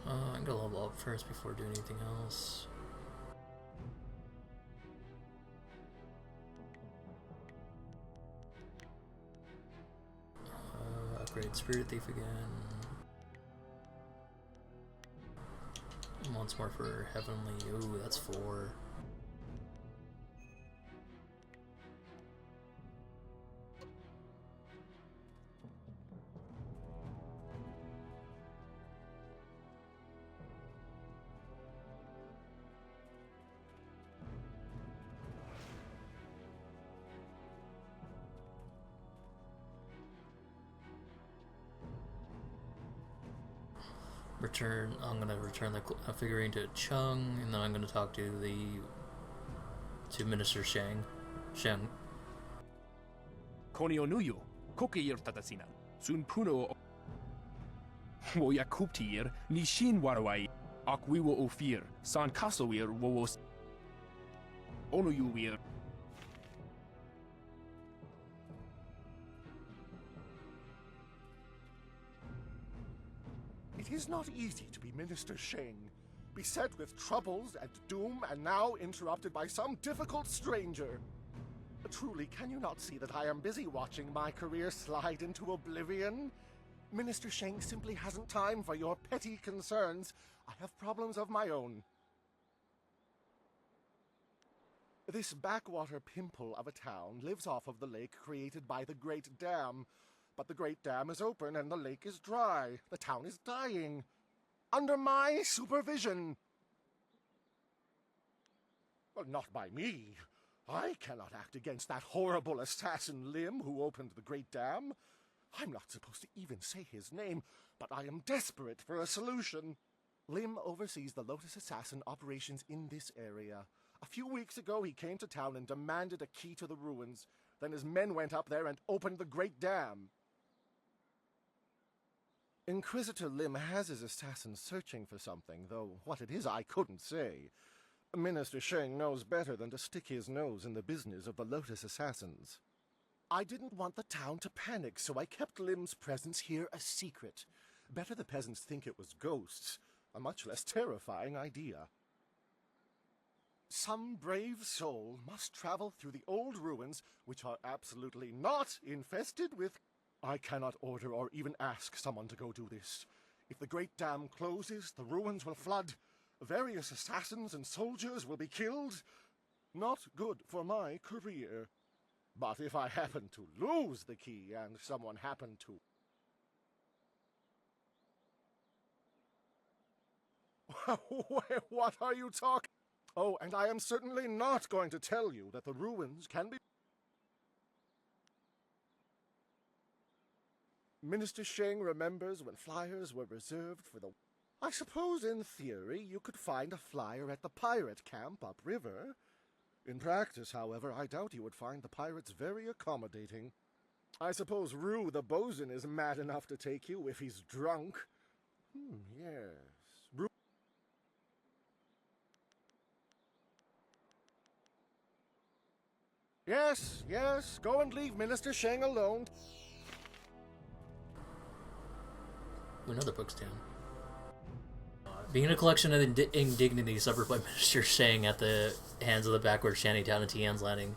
I'm gonna level up first before doing anything else. Upgrade Spirit Thief again. Once more for Heavenly. Ooh, that's 4. I'm gonna return the figurine to Chung, and then I'm gonna talk to Minister Shang. Konio nuyu, kokir tatasina, sun puno wo yakuptir, nishin warawai, akwiwo ofir, san kasowir wos onuyuwir. It is not easy to be Minister Sheng, beset with troubles and doom, and now interrupted by some difficult stranger. Truly, can you not see that I am busy watching my career slide into oblivion? Minister Sheng simply hasn't time for your petty concerns. I have problems of my own. This backwater pimple of a town lives off of the lake created by the Great Dam. But the Great Dam is open and the lake is dry. The town is dying. Under my supervision. Well, not by me. I cannot act against that horrible assassin Lim who opened the Great Dam. I'm not supposed to even say his name, but I am desperate for a solution. Lim oversees the Lotus Assassin operations in this area. A few weeks ago, he came to town and demanded a key to the ruins. Then his men went up there and opened the Great Dam. Inquisitor Lim has his assassins searching for something, though what it is I couldn't say. Minister Sheng knows better than to stick his nose in the business of the Lotus Assassins. I didn't want the town to panic, so I kept Lim's presence here a secret. Better the peasants think it was ghosts, a much less terrifying idea. Some brave soul must travel through the old ruins, which are absolutely not infested with... I cannot order or even ask someone to go do this. If the Great Dam closes, the ruins will flood. Various assassins and soldiers will be killed. Not good for my career. But if I happen to lose the key and someone happened to... What are you talking? Oh, and I am certainly not going to tell you that the ruins can be... Minister Sheng remembers when flyers were reserved for the... I suppose in theory you could find a flyer at the pirate camp upriver. In practice, however, I doubt you would find the pirates very accommodating. I suppose Rue the bosun is mad enough to take you if he's drunk. Yes. Rue... Yes, go and leave Minister Sheng alone. Another book's down. Being a collection of indignities suffered by Minister Shang at the hands of the backward shantytown of Tian's Landing.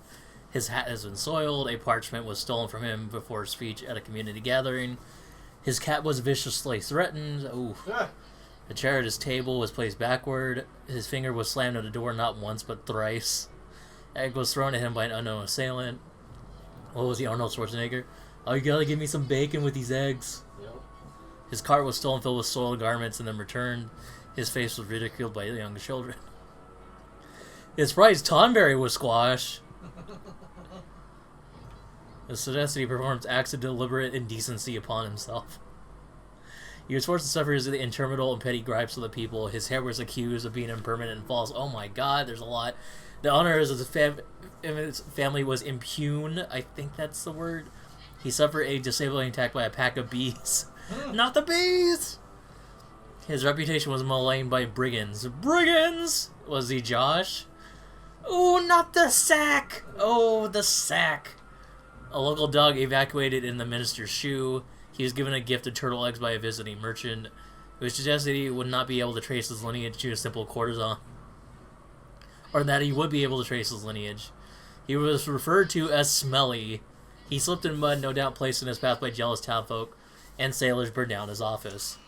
His hat has been soiled, a parchment was stolen from him before a speech at a community gathering. His cat was viciously threatened. Ooh. A chair at his table was placed backward. His finger was slammed at a door not once but thrice. Egg was thrown at him by an unknown assailant. What was he, Arnold Schwarzenegger? Oh, you gotta give me some bacon with these eggs. His cart was stolen filled with soiled garments and then returned. His face was ridiculed by the young children. His prize Tonberry was squashed. The suggested he performs acts of deliberate indecency upon himself. He was forced to suffer the interminable and petty gripes of the people. His hair was accused of being impermanent and false. Oh my god, there's a lot. The honor of his family was impugned. I think that's the word. He suffered a disabling attack by a pack of bees. Not the bees! His reputation was maligned by brigands. Brigands! Was he Josh? Oh, not the sack! Oh, the sack. A local dog evacuated in the minister's shoe. He was given a gift of turtle eggs by a visiting merchant. It was suggested he would not be able to trace his lineage to a simple courtesan. Or that he would be able to trace his lineage. He was referred to as Smelly. He slipped in mud, no doubt placed in his path by jealous townfolk, and sailors burned down his office.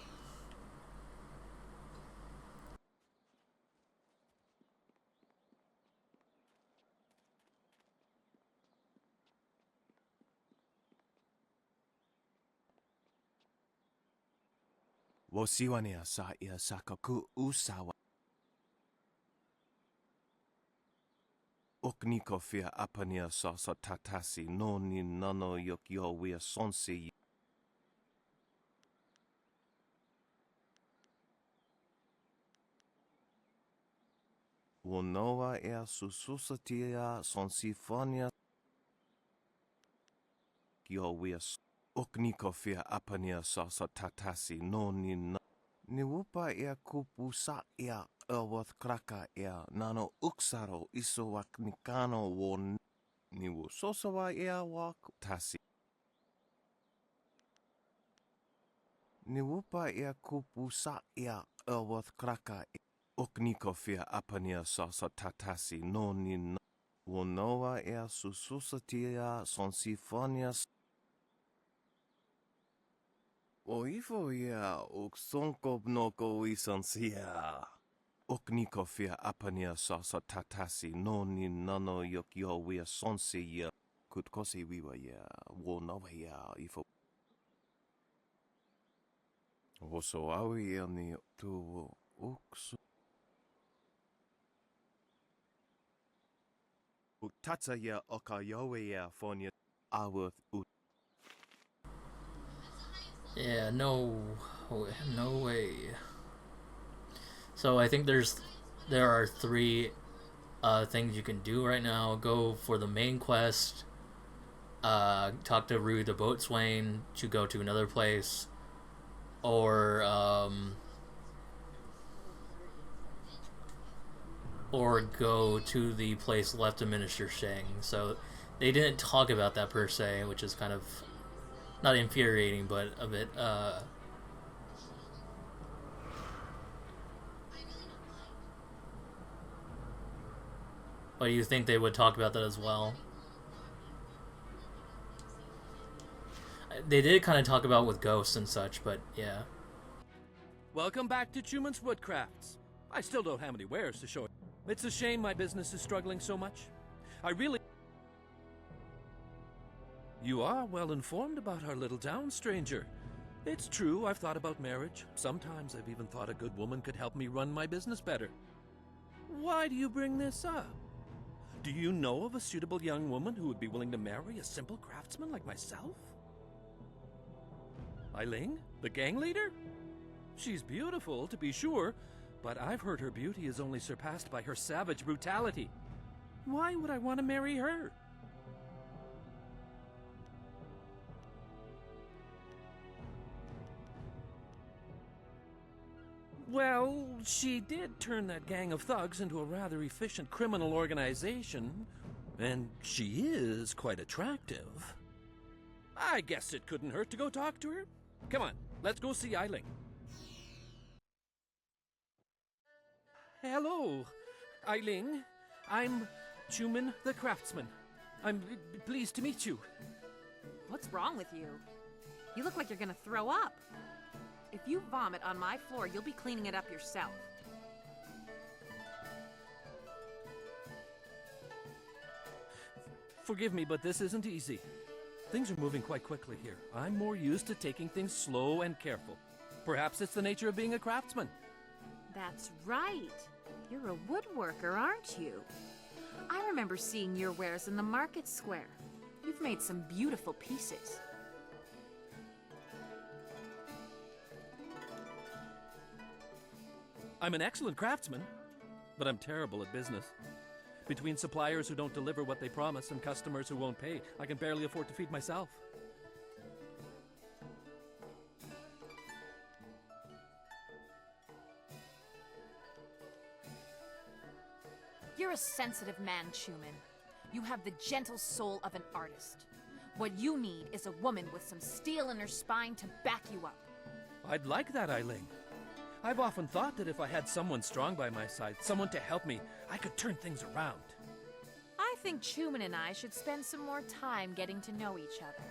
Wosiwania sa ia sakaku usawa. Okniko fia apania sa tatasi no ni nano yokyo wia sonsi. Wonoa ea sususatia sonsifonia. Yo wia okniko fia apania sa tatasi no ni na. Niwupa ea kupu sa ea Elworth kraka ea nano uksaro isowak nikano won niwu sosawa ea wak tasi. Niwupa ea kupu sa ea Elworth kraka ea okniko fia apania sa tatasi no ni na. Wonoa ea sususatia sonsifonias. Oifo ea uksonko noko isansia. Okniko fia apania sa tatasi no ni nano yokyo wia sonsi ya kutkosi wiwa ya wonawa ya ifo. Woso awi ya ni tu uksu. Utatsa ya okayowe ya fonia aworth ut. Yeah, no way. So I think there are three things you can do right now. Go for the main quest, talk to Rui the Boatswain to go to another place, or go to the place left of Minister Sheng. So they didn't talk about that per se, which is kind of not infuriating, but a bit but you think they would talk about that as well? They did kind of talk about with ghosts and such, but yeah. Welcome back to Chuman's Woodcrafts. I still don't have any wares to show. It's a shame my business is struggling so much. I really... You are well informed about our little town, stranger. It's true, I've thought about marriage. Sometimes I've even thought a good woman could help me run my business better. Why do you bring this up? Do you know of a suitable young woman who would be willing to marry a simple craftsman like myself? Ailing, the gang leader? She's beautiful, to be sure, but I've heard her beauty is only surpassed by her savage brutality. Why would I want to marry her? Well, she did turn that gang of thugs into a rather efficient criminal organization, and she is quite attractive. I guess it couldn't hurt to go talk to her. Come on, let's go see Ailing. Hello, Ailing. I'm Chuman the Craftsman. I'm pleased to meet you. What's wrong with you? You look like you're gonna throw up. If you vomit on my floor, you'll be cleaning it up yourself. Forgive me, but this isn't easy. Things are moving quite quickly here. I'm more used to taking things slow and careful. Perhaps it's the nature of being a craftsman. That's right. You're a woodworker, aren't you? I remember seeing your wares in the market square. You've made some beautiful pieces. I'm an excellent craftsman, but I'm terrible at business. Between suppliers who don't deliver what they promise and customers who won't pay, I can barely afford to feed myself. You're a sensitive man, Chuman. You have the gentle soul of an artist. What you need is a woman with some steel in her spine to back you up. I'd like that, Ailing. I've often thought that if I had someone strong by my side, someone to help me, I could turn things around. I think Chuman and I should spend some more time getting to know each other.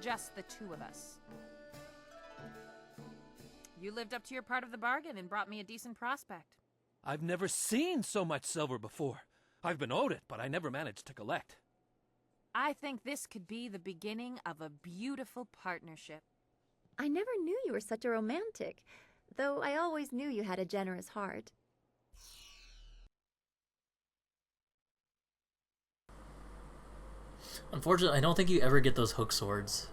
Just the two of us. You lived up to your part of the bargain and brought me a decent prospect. I've never seen so much silver before. I've been owed it, but I never managed to collect. I think this could be the beginning of a beautiful partnership. I never knew you were such a romantic, though I always knew you had a generous heart. Unfortunately, I don't think you ever get those hook swords.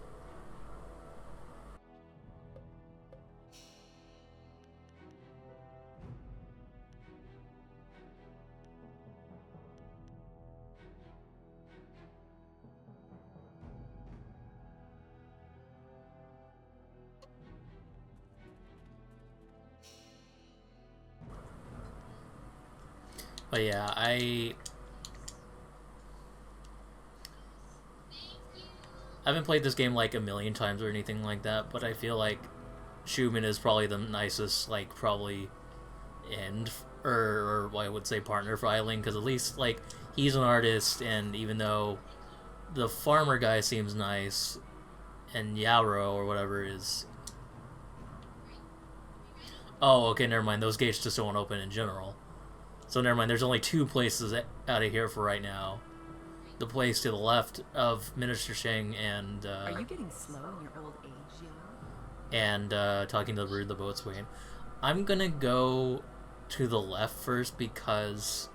But yeah, I haven't played this game like a million times or anything like that, but I feel like Chuman is probably the nicest, like, probably end, or I would say partner for Ailing, because at least, like, he's an artist, and even though the farmer guy seems nice, and Yarrow, or whatever, is... Oh, okay, never mind, those gates just don't open in general. So never mind, there's only two places out of here for right now. The place to the left of Minister Sheng and... Are you getting slow in your old age, Yao? And talking to Rude the Boatswain. I'm gonna go to the left first because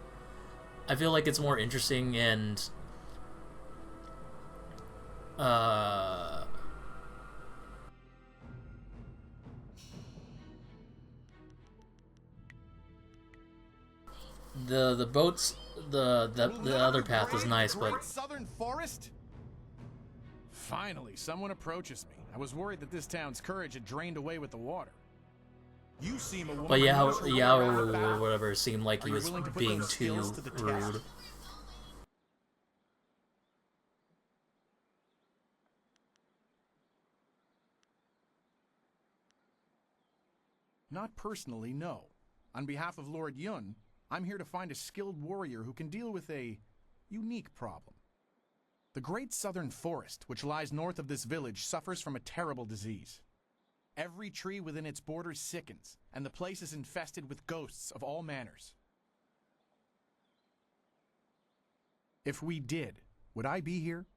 I feel like it's more interesting and... the boats, the other path is nice, but Great Southern Forest? Finally, someone approaches me. I was worried that this town's courage had drained away with the water. You seem a woman. but who knows her way around the or path. whatever seemed like Are he you was willing to put being those too skills to the test? rude. Not personally, no. On behalf of Lord Yun, I'm here to find a skilled warrior who can deal with a unique problem. The Great Southern Forest, which lies north of this village, suffers from a terrible disease. Every tree within its borders sickens, and the place is infested with ghosts of all manners. If we did, would I be here?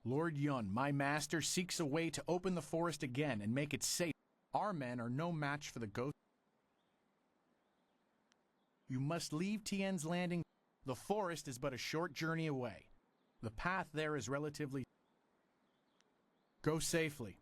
Lord Yun, my master, seeks a way to open the forest again and make it safe. Our men are no match for the ghosts. You must leave Tien's Landing. The forest is but a short journey away. The path there is relatively... Go safely.